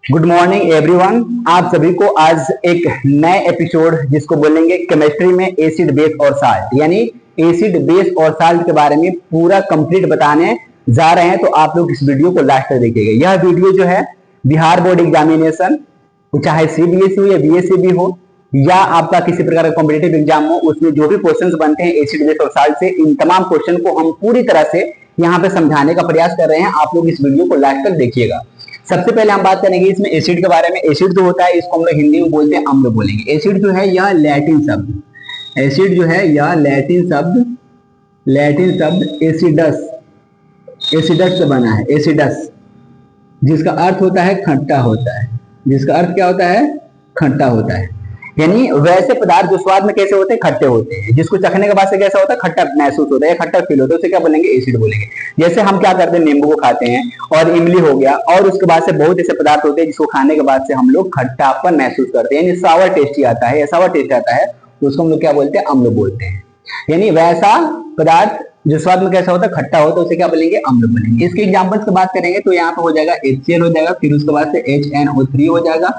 Good morning everyone. आप सभी को आज एक नए एपिसोड जिसको बोलेंगे केमिस्ट्री में एसिड बेस और साल्ट, यानी एसिड बेस और साल्ट के बारे में पूरा कंप्लीट बताने जा रहे हैं। तो आप लोग इस वीडियो को लास्ट तक देखिएगा। यह वीडियो जो है बिहार बोर्ड एग्जामिनेशन, चाहे सीबीएसई हो या बीएसई हो या आपका किसी प्रकार का कॉम्पिटेटिव एग्जाम हो, उसमें जो भी क्वेश्चंस बनते हैं एसिड बेस और साल्ट से, इन तमाम क्वेश्चन को हम पूरी तरह से यहाँ पे समझाने का प्रयास कर रहे हैं। आप लोग इस वीडियो को लास्ट तक देखिएगा। सबसे पहले हम बात करेंगे इसमें एसिड के बारे में। एसिड जो होता है इसको हम लोग हिंदी में बोलते हैं अम्ल बोलेंगे। एसिड जो है यह लैटिन शब्द, एसिड जो है यह लैटिन शब्द एसिडस, एसिडस से बना है। एसिडस जिसका अर्थ होता है खट्टा होता है, जिसका अर्थ क्या होता है? खट्टा होता है। यानी वैसे पदार्थ जो स्वाद में कैसे होते हैं? खट्टे होते हैं। जिसको चखने के बाद से कैसा होता है? खट्टा महसूस होता है या खट्टा फील होता है, उसे क्या बोलेंगे? एसिड बोलेंगे। जैसे हम क्या करते हैं, नींबू को खाते हैं और इमली हो गया, और उसके बाद से बहुत ऐसे पदार्थ होते हैं जिसको खाने के बाद से हम लोग खट्टापन महसूस करते हैं, यानी सावर टेस्ट आता है या सावर टेस्ट आता है, उसको हम लोग क्या बोलते हैं? अम्ल बोलते हैं। यानी वैसा पदार्थ जो स्वाद में कैसा होता है? खट्टा होता है, उसे क्या बोलेंगे? अम्ल बोलेंगे। इसके एग्जांपल्स की बात करेंगे तो यहाँ पे हो जाएगा HCl हो जाएगा, फिर उसके बाद से HNO3 हो जाएगा,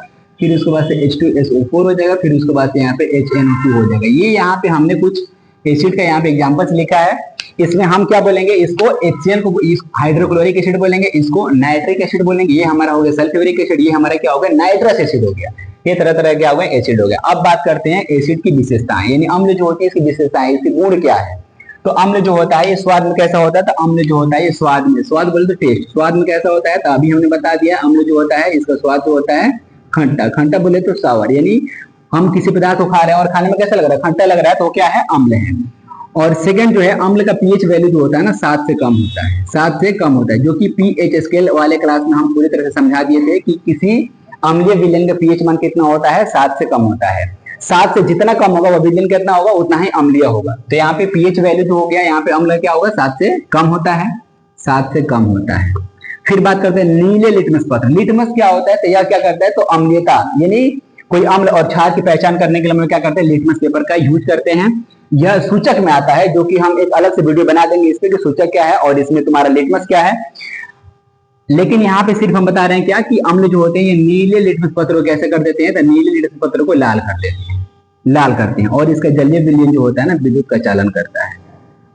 फिर उसके बाद से H2SO4 हो जाएगा, फिर उसके बाद से यहाँ पे HNO2 हो जाएगा। ये यहाँ पे हमने कुछ एसिड का यहाँ पे एग्जांपल्स लिखा है। इसमें हम क्या बोलेंगे? इसको HCl को हाइड्रोक्लोरिक एसिड बोलेंगे, इसको नाइट्रिक एसिड बोलेंगे। ये हमारा हो गया सल्फ्यूरिक एसिड, ये हमारा क्या हो गया? नाइट्रस एसिड हो गया। ये तरह तरह क्या हो गया? एसिड हो गया। अब बात करते हैं एसिड की विशेषताएं, यानी अम्ल जो होती है इसकी विशेषताएं, इसके गुण क्या है। तो अम्ल जो होता है ये स्वाद में कैसा होता है? तो अम्ल जो होता है ये स्वाद में, स्वाद बोले तो टेस्ट, स्वाद में कैसा होता है? तो अभी हमने बता दिया, अम्ल जो होता है इसका स्वाद जो होता है खट्टा, खट्टा बोले तो सावर, यानी हम किसी पदार्थ को खा रहे हैं और खाने में कैसा लग रहा है? खट्टा लग रहा है, तो क्या है? अम्ल है। और सेकंड जो है, अम्ल का पीएच वैल्यू जो होता है ना 7 से कम होता है, 7 से कम होता है, जो कि पीएच स्केल वाले क्लास में हम पूरी तरह से समझा दिए थे कि किसी अम्लीय विलयन का पीएच मान कितना होता है? 7 से कम होता है। 7 से जितना कम होगा वह विलयन कितना होगा? उतना ही अम्लीय होगा। तो यहाँ पे पीएच वैल्यू जो हो गया, यहाँ पे अम्ल क्या होगा? 7 से कम होता है, 7 से कम होता है। फिर बात करते हैं नीले लिटमस पत्र। लिटमस क्या होता है? तो यह क्या करता है? तो अम्लीयता, यानी कोई अम्ल और क्षार की पहचान करने के लिए हम क्या करते हैं? लिटमस पेपर का यूज करते हैं। यह सूचक में आता है, जो कि हम एक अलग से वीडियो बना देंगे इस पे कि सूचक क्या है और इसमें तुम्हारा लिटमस क्या है। लेकिन यहाँ पे सिर्फ हम बता रहे हैं क्या कि अम्ल जो होते हैं ये नीले लिटमस पत्र को कैसे कर देते हैं? तो नीले लिटमस पत्र को लाल कर देते हैं, लाल करते हैं। और इसका जलीय विलयन जो होता है ना विद्युत का चालन करता है।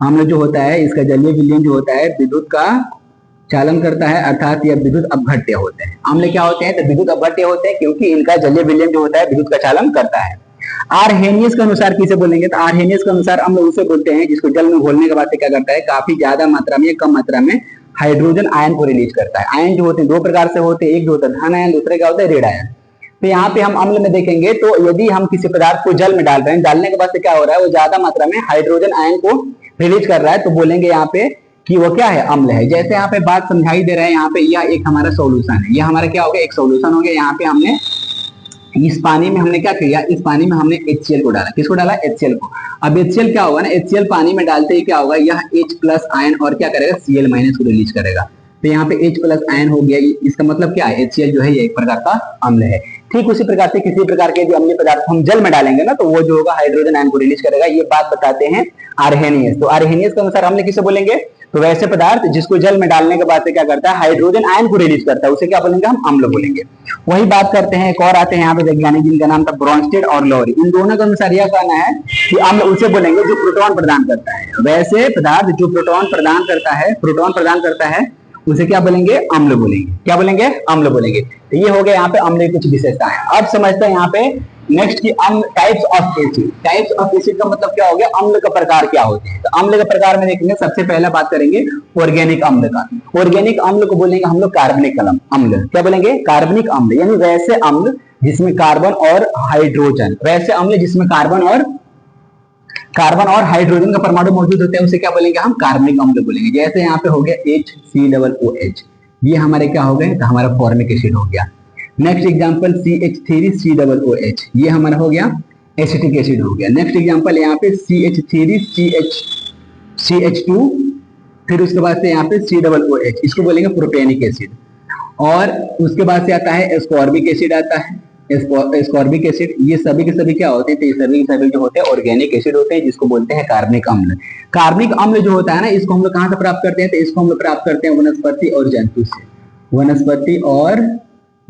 अम्ल जो होता है इसका जलीय विलयन जो होता है विद्युत का चालन करता है, अर्थात यह विद्युत अपघट्य होते हैं। अम्ल क्या होते हैं? तो विद्युत अपघट्य होते हैं, क्योंकि इनका जलीय विलयन जो होता है विद्युत का चालन करता है। आरहेनियस के अनुसार किसे बोलेंगे? तो आरहेनियस के अनुसार अम्ल उसे बोलते हैं जिसको जल में घोलने के बाद क्या करता है? काफी ज्यादा मात्रा में, कम मात्रा में हाइड्रोजन आयन को रिलीज करता है। आयन जो होते हैं दो प्रकार से होते हैं, एक जो होता है धन आयन, दूसरे क्या होता है? ऋण आयन। तो यहाँ पे हम अम्ल में देखेंगे तो यदि हम किसी पदार्थ को जल में डाल रहे हैं, डालने के बाद से क्या हो रहा है? वो ज्यादा मात्रा में हाइड्रोजन आयन को रिलीज कर रहा है, तो बोलेंगे यहाँ पे कि वो क्या है? अम्ल है। जैसे यहाँ पे बात समझाई दे रहे हैं, यहाँ पे यह एक हमारा सॉल्यूशन है, यह हमारा क्या हो गया? एक सॉल्यूशन हो गया। यहाँ पे हमने इस पानी में हमने क्या किया? इस पानी में हमने HCl को डाला। किसको डाला? HCl को। अब HCl क्या होगा ना, HCl पानी में डालते ही क्या होगा? यह H प्लस आयन और क्या करेगा? Cl माइनस को रिलीज करेगा। तो यहाँ पे H प्लस आयन हो गया। इसका मतलब क्या है? HCl जो है ये एक प्रकार का अम्ल है। ठीक उसी प्रकार से किसी प्रकार के जो अम्लीय पदार्थ हम जल में डालेंगे ना, तो वो जो होगा हाइड्रोजन आयन को रिलीज करेगा। ये बात बताते हैं आरहेनियस। तो आरहेनियस के अनुसार अम्ल किसे बोलेंगे? तो वैसे पदार्थ जिसको जल में डालने के बाद से क्या करता है? हाइड्रोजन आयन को रिलीज करता है, उसे क्या बोलेंगे? हम अम्ल बोलेंगे। वही बात करते हैं, एक और आते हैं यहाँ पे वैज्ञानिक जिनका नाम था ब्रॉन्स्टेड और लॉरी। इन दोनों के अनुसार यह कहना है कि अम्ल उसे बोलेंगे जो प्रोटॉन प्रदान करता है। वैसे पदार्थ जो प्रोटॉन प्रदान करता है, प्रोटॉन प्रदान करता है, उसे क्या बोलेंगे? अम्ल बोलेंगे। क्या बोलेंगे? अम्ल बोलेंगे। तो ये हो गया यहाँ पे अम्ल की कुछ विशेषताएं। अब समझते हैं यहाँ पे नेक्स्ट की अम्ल types of acid. Types of acid का मतलब क्या हो गया? अम्ल का प्रकार क्या होते हैं। तो अम्ल के प्रकार में देखेंगे, सबसे पहला बात करेंगे ऑर्गेनिक अम्ल का। ऑर्गेनिक अम्ल को बोलेंगे हम लोग कार्बनिक अम्ल। क्या बोलेंगे? कार्बनिक अम्ल, यानी वैसे अम्ल जिसमें कार्बन और हाइड्रोजन, वैसे अम्ल जिसमें कार्बन और हाइड्रोजन का परमाणु मौजूद होते हैं, उसे क्या बोलेंगे? हम कार्बनिक अम्ल बोलेंगे। जैसे यहाँ पे हो गया HCOOH, ये हमारे क्या हो गए? तो हमारा फॉर्मिक एसिड हो गया। नेक्स्ट एग्जांपल CH3COOH, ये हमारा हो गया एसिटिक एसिड हो गया। नेक्स्ट एग्जांपल यहाँ पे CH3CH2, फिर उसके बाद से यहाँ पे COOH, इसको बोलेंगे प्रोपेनिक एसिड। और उसके बाद से आता है एस्कॉर्बिक एसिड आता है, एस्कॉर्बिक एसिड। ये सभी के सभी क्या होते हैं? तो ये सभी के सभी जो होते हैं ऑर्गेनिक एसिड होते हैं, जिसको बोलते हैं कार्बनिक अम्ल। कार्बनिक अम्ल जो होता है ना, इसको हम लोग कहाँ से प्राप्त करते हैं? तो इसको हम लोग प्राप्त करते हैं वनस्पति और जंतु से, वनस्पति और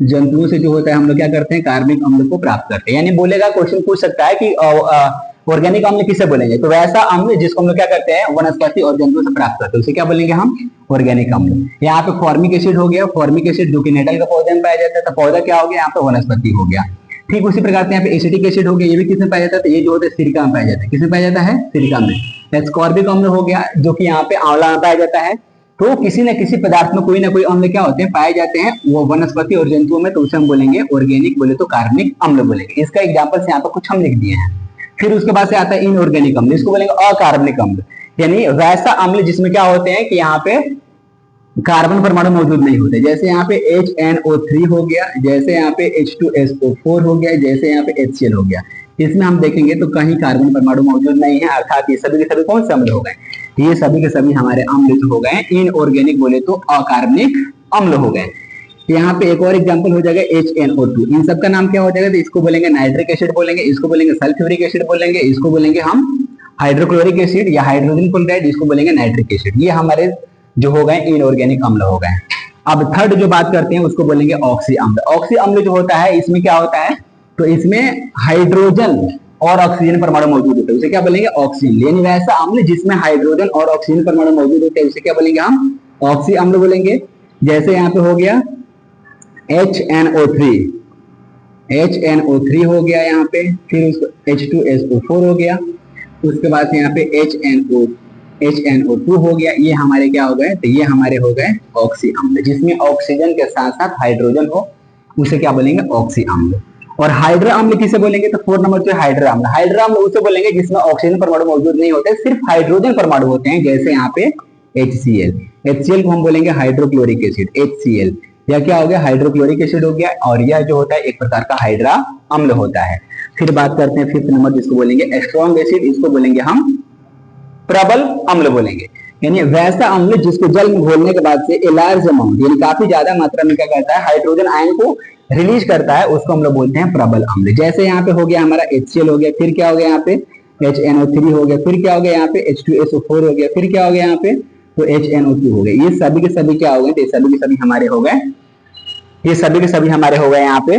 जंतुओं से जो होता है हम लोग क्या करते हैं, कार्बनिक अम्ल को प्राप्त करते हैं। यानी बोलेगा, क्वेश्चन पूछ सकता है कि ऑर्गेनिक अम्ल किसे बोलेंगे, तो वैसा अम्ल जिसको हम लोग क्या करते हैं, वनस्पति और जंतुओं से प्राप्त करते हैं, उसे क्या बोलेंगे हम, ऑर्गेनिक अम्ल। यहाँ पे फॉर्मिक एसिड हो गया, फॉर्मिक एसिड जो कि नेटल का पौधे में पाया जाता है, तो पौधा क्या हो गया, यहाँ पे वनस्पति हो गया। ठीक उसी प्रकार से यहाँ पे एसिटिक एसिड हो गया, ये भी किसमें पाया जाता है, तो ये जो होता है सिरका में पाया जाता है। किसमें पाया जाता है, सिरका में। एस्कॉर्बिक अम्ल हो गया, जो कि यहाँ पे आंवला में पाया जाता है। तो किसी न किसी पदार्थ में कोई ना कोई अम्ल क्या होते हैं, पाए जाते हैं, वो वनस्पति और जंतुओं में, तो उसे हम बोलेंगे ऑर्गेनिक, बोले तो कार्बनिक अम्ल बोलेंगे। इसका एग्जांपल यहाँ पर कुछ हम लिख दिए हैं। फिर उसके बाद से आता है इनऑर्गेनिक अम्ल, इसको बोलेंगे अकार्बनिक अम्ल। यानी वैसा अम्ल जिसमें क्या होते हैं कि यहाँ पे कार्बन परमाणु मौजूद नहीं होते, जैसे यहाँ पे HNO3 हो गया, जैसे यहाँ पे H2SO4 हो गया, जैसे यहाँ पे HCl हो गया। इसमें हम देखेंगे तो कहीं कार्बन परमाणु मौजूद नहीं है, अर्थात ये सभी के सभी कौन से अम्ल हो गए, ये सभी के सभी हमारे अम्ल जो हो गए इनऑर्गेनिक, बोले तो अकार्बनिक अम्ल हो गए। यहाँ पे एक और एग्जांपल हो जाएगा HNO2, इन सब का नाम क्या हो जाएगा, तो इसको बोलेंगे नाइट्रिक एसिड बोलेंगे, इसको बोलेंगे सल्फ्यूरिक एसिड बोलेंगे, इसको बोलेंगे हम हाइड्रोक्लोरिक एसिड या हाइड्रोजन क्लोराइड, इसको बोलेंगे नाइट्रिक एसिड। ये हमारे जो हो गए इनऑर्गेनिक अम्ल हो गए। अब थर्ड जो बात करते हैं उसको बोलेंगे ऑक्सी अम्ल। ऑक्सी अम्ल जो होता है इसमें क्या होता है, तो इसमें हाइड्रोजन और ऑक्सीजन परमाणु मौजूद होते हैं, उसे क्या बोलेंगे, ऑक्सी अम्ल। यानी वैसा अम्ल जिसमें हाइड्रोजन और ऑक्सीजन परमाणु मौजूद होते हैं, उसे क्या बोलेंगे हम, ऑक्सी अम्ल बोलेंगे। जैसे यहाँ पे हो गया HNO3 हो गया यहाँ पे, फिर उसको H2SO4 हो गया, उसके बाद यहाँ पे HNO2 हो गया। ये हमारे क्या हो गए, तो ये हमारे हो गए ऑक्सी अम्ल, जिसमें ऑक्सीजन के साथ साथ हाइड्रोजन हो, उसे क्या बोलेंगे, ऑक्सी अम्ल। और हाइड्रा अम्ल किसे बोलेंगे, तो 4 नंबर जो हाइड्रा अम्ल, हाइड्रा अम्ल उसे बोलेंगे जिसमें ऑक्सीजन परमाणु मौजूद नहीं होते, सिर्फ हाइड्रोजन परमाणु होते हैं, जैसे यहाँ पे HCl को हम बोलेंगे हाइड्रोक्लोरिक एसिड, HCl। या क्या हो गया, हाइड्रोक्लोरिक एसिड हो गया, और यह जो होता है एक प्रकार का हाइड्रा अम्ल होता है। फिर बात करते हैं 5th नंबर, जिसको बोलेंगे स्ट्रॉन्ग एसिड, इसको बोलेंगे हम प्रबल अम्ल बोलेंगे। यानी वैसा अम्ल जिसको जल में घोलने के बाद से ए लार्ज अमाउंट, यानी काफी ज्यादा मात्रा में क्या करता है, हाइड्रोजन आयन को रिलीज करता है, उसको हम लोग बोलते हैं प्रबल अम्ल। जैसे यहाँ पे हो गया हमारा HCl हो गया, फिर क्या हो गया यहाँ पे HNO3 हो गया, फिर क्या हो गया यहाँ पे H2SO4 हो गया, फिर क्या हो गया यहाँ पे, तो HNO2 हो गया। ये सभी के सभी क्या हो गए, तो ये सभी के सभी हमारे हो गए, ये सभी के सभी हमारे हो गए यहाँ पे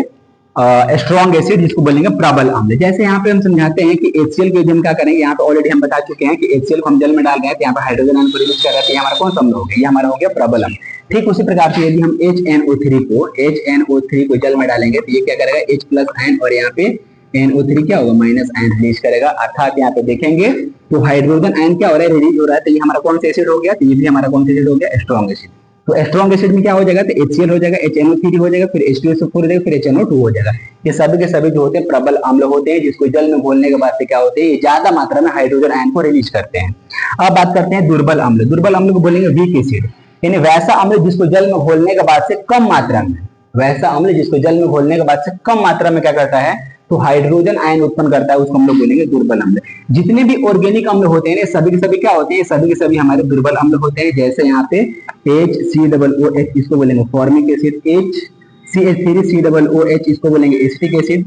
स्ट्रॉन्ग एसिड, जिसको बोलेंगे प्रबल अम्ल। जैसे यहाँ पे हम समझाते हैं कि HCl के हम क्या करेंगे, यहाँ पे ऑलरेडी हम बता चुके हैं कि HCl को हम जल में डाल रहे हैं, तो यहाँ पे हाइड्रोजन आयन को रिलीज कर रहे हैं, हमारा कौन सा अम्ल हो गया, ये हमारा हो गया प्रबल अम्ल। ठीक उसी प्रकार से यदि हम HNO3 को जल में डालेंगे, तो ये क्या करेगा, H प्लस आयन, और यहाँ पे NO3 क्या होगा, माइनस आयन रिलीज करेगा। अर्थात यहाँ पे देखेंगे तो हाइड्रोजन आयन क्या हो रहा है, रिलीज हो रहा है, तो ये हमारा कौन सा एसिड हो गया, तो ये भी हमारा कौन सा एसिड हो गया, स्ट्रॉन्ग एसिड। तो स्ट्रॉन्ग एसिड में क्या हो जाएगा, तो HCl हो जाएगा, HNO3 हो जाएगा, फिर H2SO4 हो जाएगा, फिर HNO2 हो जाएगा। ये सभी के सभी जो होते हैं प्रबल अम्ल होते हैं, जिसको जल में घोलने के बाद से क्या होते हैं, ये ज्यादा मात्रा में हाइड्रोजन आयन को रिलीज करते हैं। अब बात करते हैं दुर्बल अम्ल। दुर्बल अम्ल को बोलेंगे वीक एसिड, यानी वैसा अम्ल जिसको जल में घोलने के बाद से कम मात्रा में, वैसा अम्ल जिसको जल में घोलने के बाद से कम मात्रा में क्या करता है, तो हाइड्रोजन आयन उत्पन्न करता है, उसको हम लोग बोलेंगे दुर्बल अम्ल। जितने भी ऑर्गेनिक अम्ल होते हैं सभी के सभी क्या होते हैं, सभी के सभी हमारे दुर्बल अम्ल होते हैं। जैसे यहाँ पे HCOOH, इसको बोलेंगे फॉर्मिक एसिड, CH3COOH, इसको बोलेंगे एसिटिक एसिड।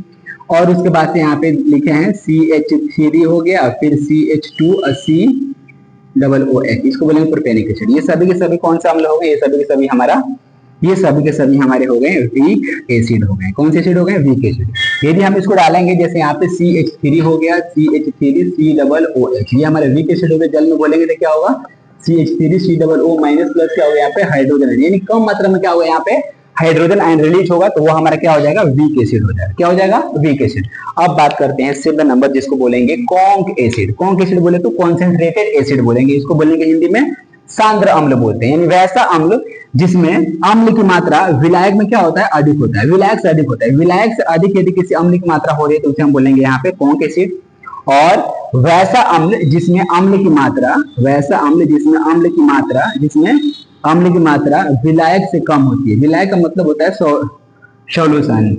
और उसके बाद से यहाँ पे लिखे हैं CH3 हो गया, फिर CH2COOH, इसको बोलेंगे प्रोपेनिक एसिड। ये सभी के सभी कौन सा अम्ल हो गए, ये सभी के सभी हमारा, ये सभी के सभी हमारे हो गए वीक एसिड हो गए। कौन से एसिड हो गए, वीक एसिड। यदि हम इसको डालेंगे, जैसे यहाँ पे CH3 हो गया, CH3COOH, ये हमारे वीक एसिड हो गए, जल में बोलेंगे तो क्या होगा, CH3COO माइनस प्लस क्या हो गया यहाँ पे हाइड्रोजन आयन, यानी कम मात्रा में क्या होगा यहाँ पे हाइड्रोजन आयन रिलीज होगा, तो वो हमारा क्या हो जाएगा, वीक एसिड हो जाएगा। क्या हो जाएगा, वीक एसिड। अब बात करते हैं 7 नंबर, जिसको बोलेंगे कॉन्क एसिड। कॉन्क एसिड बोले तो कॉन्सेंट्रेटेड एसिड बोलेंगे, इसको बोलेंगे हिंदी में सांद्र अम्ल बोलते हैं। यानी वैसा अम्ल जिसमें अम्ल की मात्रा विलायक में क्या होता है, अधिक होता है, विलायक से अधिक होता है। विलायक से अधिक यदि किसी अम्ल की मात्रा हो रही है तो उसे हम बोलेंगे यहाँ पे कॉन्क एसिड। और वैसा अम्ल जिसमें अम्ल की मात्रा, वैसा अम्ल जिसमें अम्ल की मात्रा, जिसमें अम्ल की मात्रा विलायक से कम होती है। विलायक का मतलब होता है सॉल्यूशन,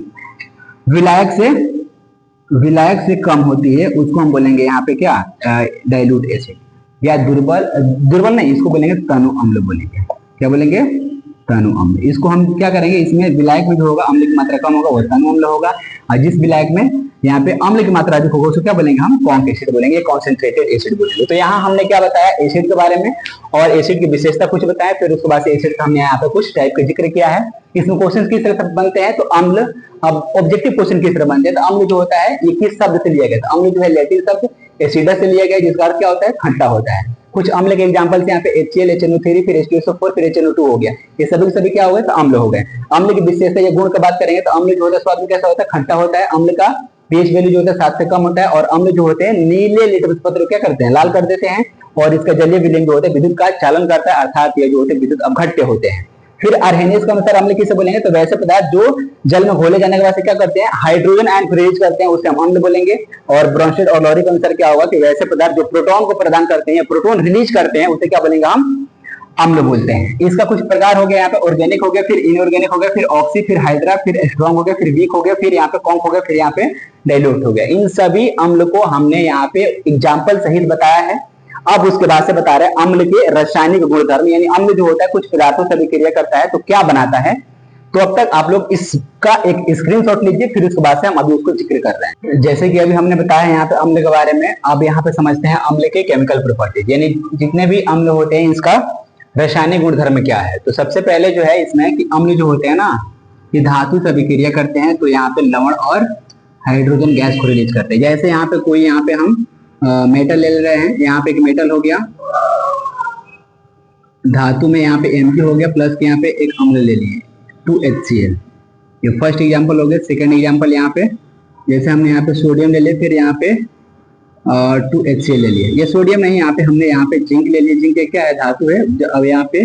विलायक से कम होती है, उसको हम बोलेंगे यहाँ पे क्या, डाइल्यूट एसिड। या दुर्बल नहीं, इसको बोलेंगे तनु अम्ल बोलेंगे। क्या बोलेंगे, तनु अम्ल। इसको हम क्या करेंगे, इसमें विलायक में जो होगा अम्ल की मात्रा कम होगा वो तनु अम्ल होगा, और जिस विलायक में यहाँ पे अम्ल की मात्रा अधिक होगा उसको क्या बोलेंगे हम, कॉन्क एसिड बोलेंगे, कॉन्सेंट्रेटेड एसिड बोलेंगे। तो यहाँ हमने क्या बताया एसिड के बारे में और एसिड की विशेषता कुछ बताया, फिर उसके बाद से एसिड का हमने यहाँ पे कुछ टाइप का जिक्र किया है। इसमें क्वेश्चन किस तरह से बनते हैं, तो अम्ल, अब ऑब्जेक्टिव क्वेश्चन किस तरह बनते हैं, तो अम्ल जो होता है ये किस शब्द से लिया गया, तो अम्ल जो है लैटिन शब्द एसिडस से लिया गया, जिसका अर्थ क्या होता है, खट्टा होता है। कुछ अम्ल के एग्जांपल यहाँ पे HCl, HNO3, फिर H2SO4, फिर HNO2 हो गया, ये सभी क्या हो गए, तो अम्ल हो गए। अम्ल की विशेषता या गुण की बात करेंगे तो अम्ल जो होता है स्वाद में कैसा होता है, खट्टा होता है। अम्ल का pH वैल्यू जो होता है 7 से कम होता है, और अम्ल जो होते हैं नीले लिटमस पत्र क्या करते हैं, लाल कर देते हैं, और इसका जलीय विलयन जो होता है विद्युत का चालन करता है, अर्थात ये जो होते हैं विद्युत अपघट्य होते हैं। फिर अर्हेनियस का अनुसार अम्ल किसे बोलेंगे, तो वैसे पदार्थ जो जल में घोले जाने के बाद क्या करते हैं, हाइड्रोजन आयन रिलीज करते हैं, उसे हम अम्ल बोलेंगे। और ब्रॉन्स्टेड और लॉरी के अनुसार क्या होगा कि वैसे पदार्थ जो प्रोटॉन को प्रदान करते हैं, प्रोटॉन रिलीज करते हैं, उसे क्या बोलेंगे हम, अम्ल बोलते हैं। इसका कुछ प्रकार हो गया यहाँ पे, ऑर्गेनिक हो गया, फिर इनऑर्गेनिक हो गया, फिर ऑक्सी, फिर हाइड्रा, फिर स्ट्रॉन्ग हो गया, फिर वीक हो गया, फिर यहाँ पे कॉन्क हो गया, फिर यहाँ पे डाइल्यूट हो गया। इन सभी अम्ल को हमने यहाँ पे एग्जाम्पल सहित बताया है। अब उसके बाद से बता रहे हैं अम्ल के रासायनिक गुणधर्म, यानी अम्ल जो होता है कुछ पदार्थों से अभिक्रिया करता है तो क्या बनाता है। तो अब तक आप लोग इसका एक स्क्रीनशॉट लीजिए, फिर उसके बाद से हम अभी उसको जिक्र कर रहे हैं। जैसे कि अभी हमने बताया यहाँ पे अम्ल के बारे में, अब यहाँ पे समझते हैं अम्ल के केमिकल प्रॉपर्टीज, यानी जितने भी अम्ल होते हैं इसका रासायनिक गुणधर्म क्या है। तो सबसे पहले जो है इसमें कि अम्ल जो होते हैं ना, ये धातु से अभिक्रिया करते हैं, तो यहाँ पे लवण और हाइड्रोजन गैस को रिलीज करते हैं। जैसे यहाँ पे कोई यहाँ पे हम मेटल ले रहे हैं, यहाँ पे एक मेटल हो गया, धातु में यहाँ पे Mg हो गया, प्लस यहाँ पे एक अम्ल ले लिए 2HCl, ये फर्स्ट एग्जांपल हो गया। सेकंड एग्जांपल यहाँ पे जैसे हमने यहाँ पे सोडियम ले लिए, फिर यहाँ पे 2HCl ले लिए, ये सोडियम नहीं, यहाँ पे हमने यहाँ पे जिंक ले लिया, जिंक क्या है, धातु है। अब यहाँ पे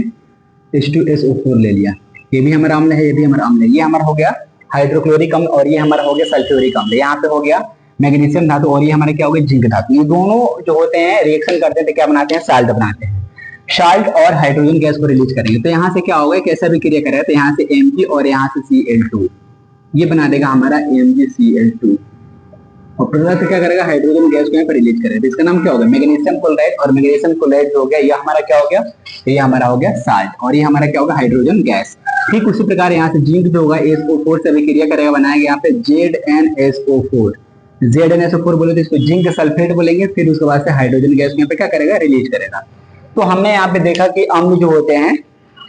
H2SO4 ले लिया, ये भी हमारा अम्ल है, ये भी हमारा अम्ल है। ये हमारा हो गया हाइड्रोक्लोरिक अम्ल, और ये हमारा हो गया सल्फ्यूरिक अम्ल। यहाँ पे हो गया मैग्नीशियम धातु, और ये हमारे क्या हो गया, जिंक धातु। ये दोनों जो होते हैं रिएक्शन करते हैं तो क्या बनाते हैं, साल्ट बनाते हैं। साल्ट और हाइड्रोजन गैस को रिलीज करेंगे, तो यहाँ से क्या होगा, कैसा विक्रिया करेगा, तो यहाँ से Mg और यहाँ से Cl2, ये बना देगा हमारा MgCl2, और पदार्थ क्या करेगा, हाइड्रोजन गैस को यहाँ पर रिलीज करेगा। तो इसका नाम क्या होगा, मैग्नीशियम क्लोराइड, और मैग्नीशियम क्लोराइड हो गया, ये हमारा क्या हो गया, ये हमारा हो गया साल्ट, और ये हमारा क्या होगा, हाइड्रोजन गैस। ठीक उसी प्रकार यहाँ से जिंक जो होगा SO4 से अभिक्रिया करेगा, बनाएगा यहाँ पे ZnSO4, ZnSO4 बोले तो इसको जिंक सल्फेट बोलेंगे। फिर उसके बाद से हाइड्रोजन गैस यहाँ पे क्या करेगा, रिलीज करेगा। तो हमने यहाँ पे देखा कि अम्ल जो होते हैं,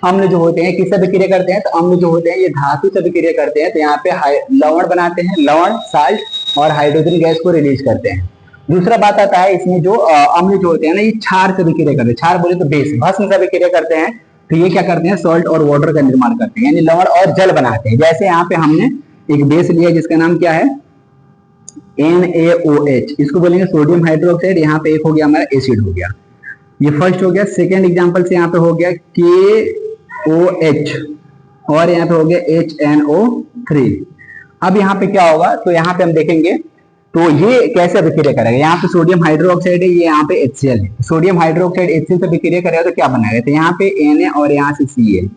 अम्ल जो होते हैं किससे अभिक्रिया करते हैं, तो अम्ल जो होते हैं ये धातु से अभिक्रिया करते हैं, तो यहाँ पे लवण बनाते हैं, लवण, साल्ट, और हाइड्रोजन गैस को रिलीज करते हैं। दूसरा बात आता है इसमें जो अम्ल जो होते हैं ना, ये क्षार से अभिक्रिया करते हैं, क्षार बोले तो बेस, भस्म से अभिक्रिया करते हैं, तो ये क्या करते हैं, सॉल्ट और वाटर का निर्माण करते हैं, यानी लवण और जल बनाते हैं। जैसे यहाँ पे हमने एक बेस लिया जिसका नाम क्या है, NaOH, इसको बोलेंगे सोडियम हाइड्रोक्साइड। यहाँ पे एक हो गया हमारा एसिड हो गया, ये फर्स्ट हो गया। सेकेंड एग्जांपल से यहाँ पे हो गया KOH, और यहाँ पे हो गया HNO3। अब यहाँ पे क्या होगा, तो यहाँ पे हम देखेंगे तो ये कैसे अभिक्रिया करेगा। यहाँ पे सोडियम हाइड्रोक्साइड है, ये यहाँ पे HCl है, सोडियम हाइड्रोक्साइड HCl से अभिक्रिया करेगा तो क्या बनाएगा, तो यहाँ पे Na और यहाँ से Cl,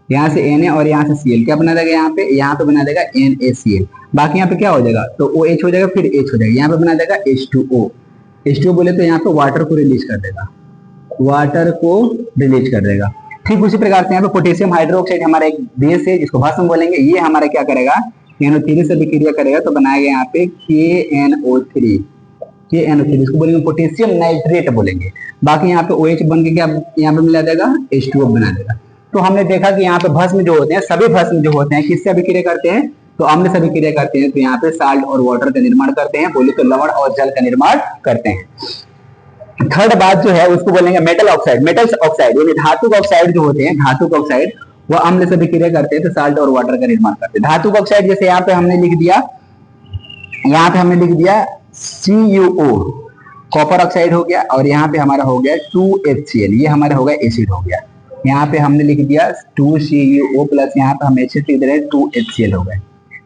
यहाँ से Na और यहाँ से Cl, क्या बना देगा, यहाँ पे बना देगा NaCl। बाकी यहाँ पे क्या हो जाएगा, तो OH हो जाएगा, फिर H हो जाएगा, यहाँ पे बना देगा H2O। H2O बोले तो यहाँ पे वाटर को रिलीज कर देगा, वाटर को रिलीज कर देगा। ठीक उसी प्रकार से यहाँ पे पोटेशियम हाइड्रोक्साइड हमारा एक बेस है जिसको भस्म बोलेंगे, ये हमारा क्या करेगा, NO3 से अभिक्रिया करेगा तो बनाएगा यहाँ पे KNO3, इसको बोलेंगे पोटेशियम नाइट्रेट बोलेंगे। बाकी यहाँ पे OH बन के क्या यहाँ पे मिला देगा, H2O बना देगा। तो हमने देखा कि यहाँ पे भस्म जो होते हैं, सभी भस्म जो होते हैं किससे अभिक्रिया करते हैं, तो अम्ल से अभिक्रिया करते हैं, तो यहाँ पे साल्ट और वाटर का निर्माण करते हैं, बोले तो लवण और जल का निर्माण करते हैं। थर्ड बात जो है उसको बोलेंगे मेटल ऑक्साइड। मेटल ऑक्साइड यानी धातु ऑक्साइड जो होते हैं, धातु ऑक्साइड वो अम्ल से अभिक्रिया करते हैं तो साल्ट और वाटर का निर्माण करते हैं। धातु ऑक्साइड जैसे यहाँ पे हमने लिख दिया, यहाँ पे हमने लिख दिया CuO, कॉपर ऑक्साइड हो गया, और यहाँ पे हमारा हो गया 2HCl, ये हमारा हो गया एसिड हो गया। यहाँ पे हमने लिख दिया 2CuO प्लस यहाँ पे हम एसिड लिख रहे हैं 2HCl हो गए,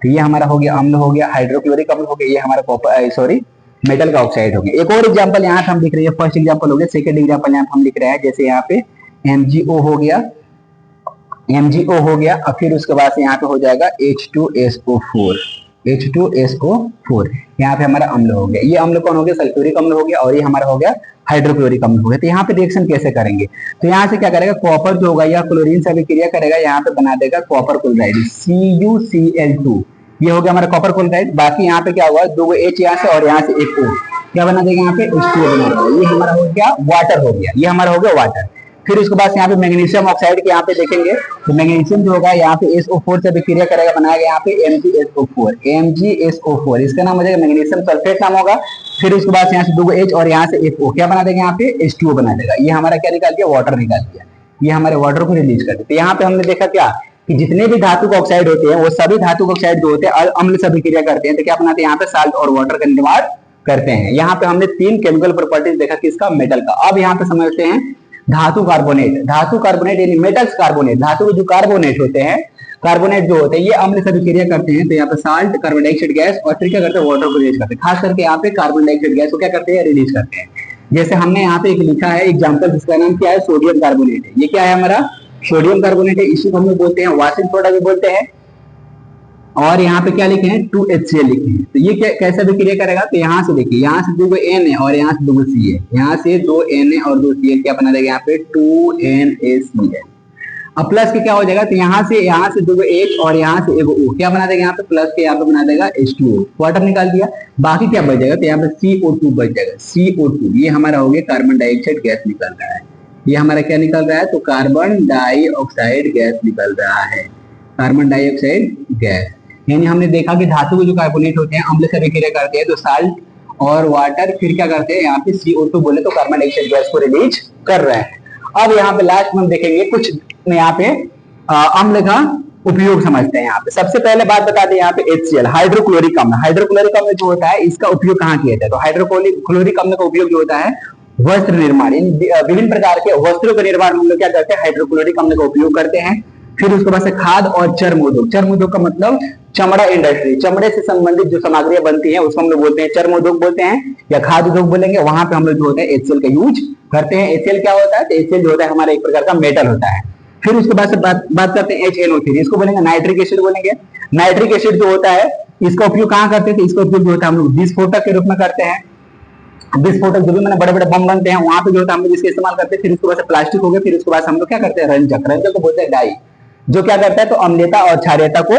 तो ये हमारा हो गया अम्ल हो गया, हाइड्रोक्लोरिक अम्ल हो गया, ये हमारा कॉपर मेटल का ऑक्साइड हो गया। एक और एग्जांपल यहाँ पे हम लिख रहे हैं, फर्स्ट एग्जांपल हो गया, सेकंड एग्जांपल यहाँ पे हम लिख रहे हैं, जैसे यहाँ पे MgO हो गया, MgO हो गया, और फिर उसके बाद से यहाँ पे हो जाएगा H2SO4, यहाँ पे हमारा अम्ल हो गया। ये अम्ल कौन हो गया, सल्फ्यूरिक अम्ल हो गया, और ये हमारा हो गया हाइड्रोक्लोरिक अम्ल हो गया। तो यहाँ पे रिएक्शन कैसे करेंगे, तो यहाँ से क्या करेगा, कॉपर जो होगा या क्लोरीन से अभिक्रिया करेगा, यहाँ पे बना देगा कॉपर क्लोराइड CuCl2, ये हो गया हमारा कॉपर क्लोराइड। बाकी यहाँ पे क्या हुआ, 2 H यहाँ से और यहाँ से एक O, क्या बना देगा यहाँ पे H2O बना देगा। ये हमारा हो गया वाटर हो गया, ये हमारा हो गया वाटर। फिर उसके बाद यहाँ पे मैग्नीशियम ऑक्साइड के यहाँ पे देखेंगे तो मैग्नीशियम जो होगा यहाँ पे SO4 से विक्रिया करेगा, बनाएगा यहाँ पे MgSO4, इसका नाम हो जाएगा मैग्नीशियम सल्फेट नाम होगा। फिर उसके बाद यहाँ से 2 H और यहाँ से एक O, क्या बना देगा यहाँ पे H2O बना देगा। ये हमारा क्या निकाल दिया, वाटर निकाल दिया। ये हमारे वाटर को रिलीज कर देते। यहाँ पे हमने देखा क्या कि जितने भी धातु ऑक्साइड होते हैं वो सभी धातु ऑक्साइड जो होते हैं अम्ल से अभिक्रिया करते हैं तो क्या बनाते हैं यहाँ पे साल्ट और वाटर का निर्माण करते हैं। यहाँ पे हमने 3 केमिकल प्रॉपर्टीज देखा किसका, मेटल का। अब यहाँ पे समझते हैं धातु कार्बोनेट। धातु कार्बोनेट यानी मेटल्स कार्बोनेट, धातु के जो कार्बोनेट होते हैं, कार्बोनेट जो होते हैं ये अम्ल से अभिक्रिया करते हैं तो यहाँ पे साल्ट, कार्बन डाइऑक्साइड गैस और फिर क्या करते हैं वाटर को रिलीज करते हैं। खास करके यहाँ पे कार्बन डाइऑक्साइड गैस को क्या करते हैं, रिलीज करते हैं। जैसे हमने यहाँ पे एक लिखा है एग्जाम्पल, जिसका नाम क्या है, सोडियम कार्बोनेट है। ये क्या है हमारा, सोडियम कार्बोनेट है। इसी को हम लोग बोलते हैं वाशिंग सोडा भी बोलते हैं। और यहाँ पे क्या लिखे हैं, 2HCl लिखे हैं। तो ये कैसा विक्रिया करेगा, तो यहाँ से देखिए, यहाँ से 2 N है और यहाँ से 2 C है, यहाँ से 2 N है और 2 Cl, क्या बना देगा यहाँ पे 2NaCl। अब प्लस के क्या हो जाएगा, तो यहाँ से 2 H और यहाँ से एक O, क्या बना देगा यहाँ पे प्लस के यहाँ पे बना देगा H2O, वाटर निकाल दिया। बाकी क्या बच जाएगा, तो यहाँ पे CO2 बच जाएगा, CO2। ये हमारा हो गया कार्बन डाइऑक्साइड गैस निकल रहा है। ये हमारा क्या निकल रहा है, तो कार्बन डाइऑक्साइड गैस निकल रहा है, कार्बन डाइऑक्साइड गैस। यानी हमने देखा कि धातु के जो कार्बोनेट होते हैं अम्ल से अभिक्रिया करते हैं तो साल्ट और वाटर फिर क्या करते हैं, यहाँ पे CO2 बोले तो कार्बन डाइऑक्साइड गैस को रिलीज कर रहे हैं। अब यहाँ पे लास्ट में हम देखेंगे कुछ यहाँ पे अम्ल का उपयोग समझते हैं। यहाँ पे सबसे पहले बात बता दें, यहाँ पे HCl हाइड्रोक्लोरिक अम्ल। हाइड्रोक्लोरिक अम्ल जो होता है इसका उपयोग कहाँ किया जाता है, तो हाइड्रोक्लोरिक अम्ल का उपयोग जो होता है वस्त्र निर्माण, यानी विभिन्न प्रकार के वस्त्रों का निर्माण हम लोग क्या करते हैं, हाइड्रोक्लोरिक अम्ल का उपयोग करते हैं। फिर उसके बाद से खाद्य और चर्म उद्योग, चर्म उद्योग का मतलब चमड़ा इंडस्ट्री, चमड़े से संबंधित जो सामग्रियां बनती हैं उसको हम लोग बोलते हैं चर्म उद्योग बोलते हैं या खाद्य उद्योग बोलेंगे। वहां पे हम लोग जो होता है HCl का यूज करते हैं। HCl क्या होता है, तो HCl जो होता है हमारा एक प्रकार का मेटल होता है। फिर उसके बाद से बात करते हैं HNO3, इसको बोलेंगे नाइट्रिक एसिड बोलेंगे। नाइट्रिक एसिड जो होता है इसका उपयोग कहाँ करते हैं, इसका उपयोग जो होता है हम लोग विस्फोटक के रूप में करते हैं। विस्फोटक जो भी मैंने बड़े बड़े बम बनते हैं वहां पे जो होता है हम लोग इसका इस्तेमाल करते हैं। फिर उसके बाद से प्लास्टिक हो गया। फिर उसके बाद हम लोग क्या करते हैं, रंजक, रंजक को बोलते हैं डाई, जो क्या करता है तो अम्लता और क्षारीयता को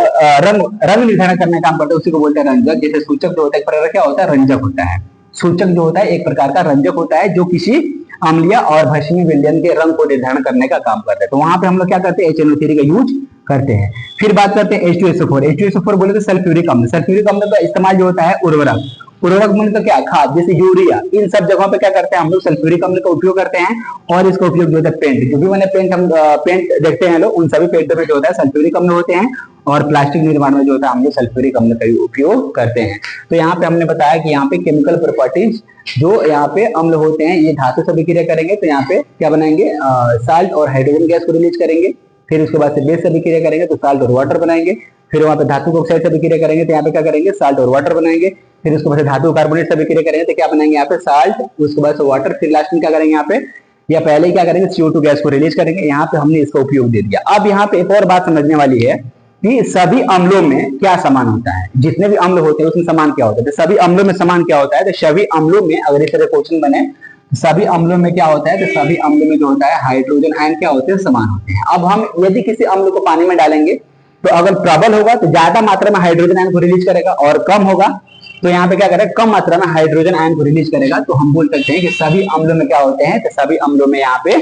रंग निर्धारण करने का काम करता है, उसी को बोलते हैं रंजक। जैसे सूचक जो होता है एक प्रकार का क्या होता है, रंजक होता है। सूचक जो होता है एक प्रकार का रंजक होता है जो किसी अम्लीय और भस्मीय व्यंजन के रंग को निर्धारण करने का काम करता है। तो वहां पे हम लोग क्या करते हैं, HNO3 का यूज करते हैं। फिर बात करते हैं H2SO4। H2SO4 बोले तो सल्फ्यूरिक अम्ल। सल्फ्यूरिक अम्ल का इस्तेमाल जो होता है उर्वरक, उर्वरक में तो क्या खाद जैसे यूरिया, इन सब जगहों पे क्या करते हैं हम लोग सल्फ्यूरिक अम्ल का उपयोग करते हैं। और इसका उपयोग जो होता है पेंट, जो भी मैंने पेंट हम पेंट देखते हैं लोग, उन सभी पेंटों में जो होता है सल्फ्यूरिक अम्ल होते हैं। और प्लास्टिक निर्माण में जो होता है हम लोग सल्फ्यूरिक अम्ल का उपयोग करते हैं। तो यहाँ पे हमने बताया कि यहाँ पे केमिकल प्रॉपर्टीज जो यहाँ पे अम्ल होते हैं ये धातु से विक्रिया करेंगे तो यहाँ पे क्या बनाएंगे, साल्ट और हाइड्रोजन गैस को रिलीज करेंगे। फिर उसके बाद से बेस से विक्रिया करेंगे तो साल्ट और वाटर बनाएंगे। फिर वहां पे धातु ऑक्साइड से विक्रिया करेंगे तो यहाँ पे क्या करेंगे, साल्ट और वाटर बनाएंगे। फिर उसके बाद से धातु कार्बोनेट से विक्रिया करेंगे तो क्या बनाएंगे यहाँ पे साल्ट, उसके बाद से वाटर। फिर लास्ट में क्या करेंगे यहाँ पे, या पहले ही क्या करेंगे CO2 गैस को रिलीज करेंगे। यहाँ पे हमने इसका उपयोग दे दिया। अब यहाँ पे एक और बात समझने वाली है कि सभी अम्लों में क्या समान होता है, जितने भी अम्ल होते हैं उसमें समान क्या होता है। तो सभी अम्लों में समान क्या होता है, तो सभी अम्लों में अगर इस तरह क्वेश्चन बने सभी अम्लों में क्या होता है, तो सभी अम्लों में जो होता है हाइड्रोजन आयन क्या होते हैं, समान होते हैं। अब हम यदि किसी अम्ल को पानी में डालेंगे तो अगर प्रबल होगा तो ज्यादा मात्रा में हाइड्रोजन आयन को रिलीज करेगा और कम होगा तो यहाँ पे क्या करेगा, कम मात्रा में हाइड्रोजन आयन को रिलीज करेगा। तो हम बोल सकते हैं कि सभी अम्लों में क्या होते हैं, तो सभी अम्लों में यहाँ पे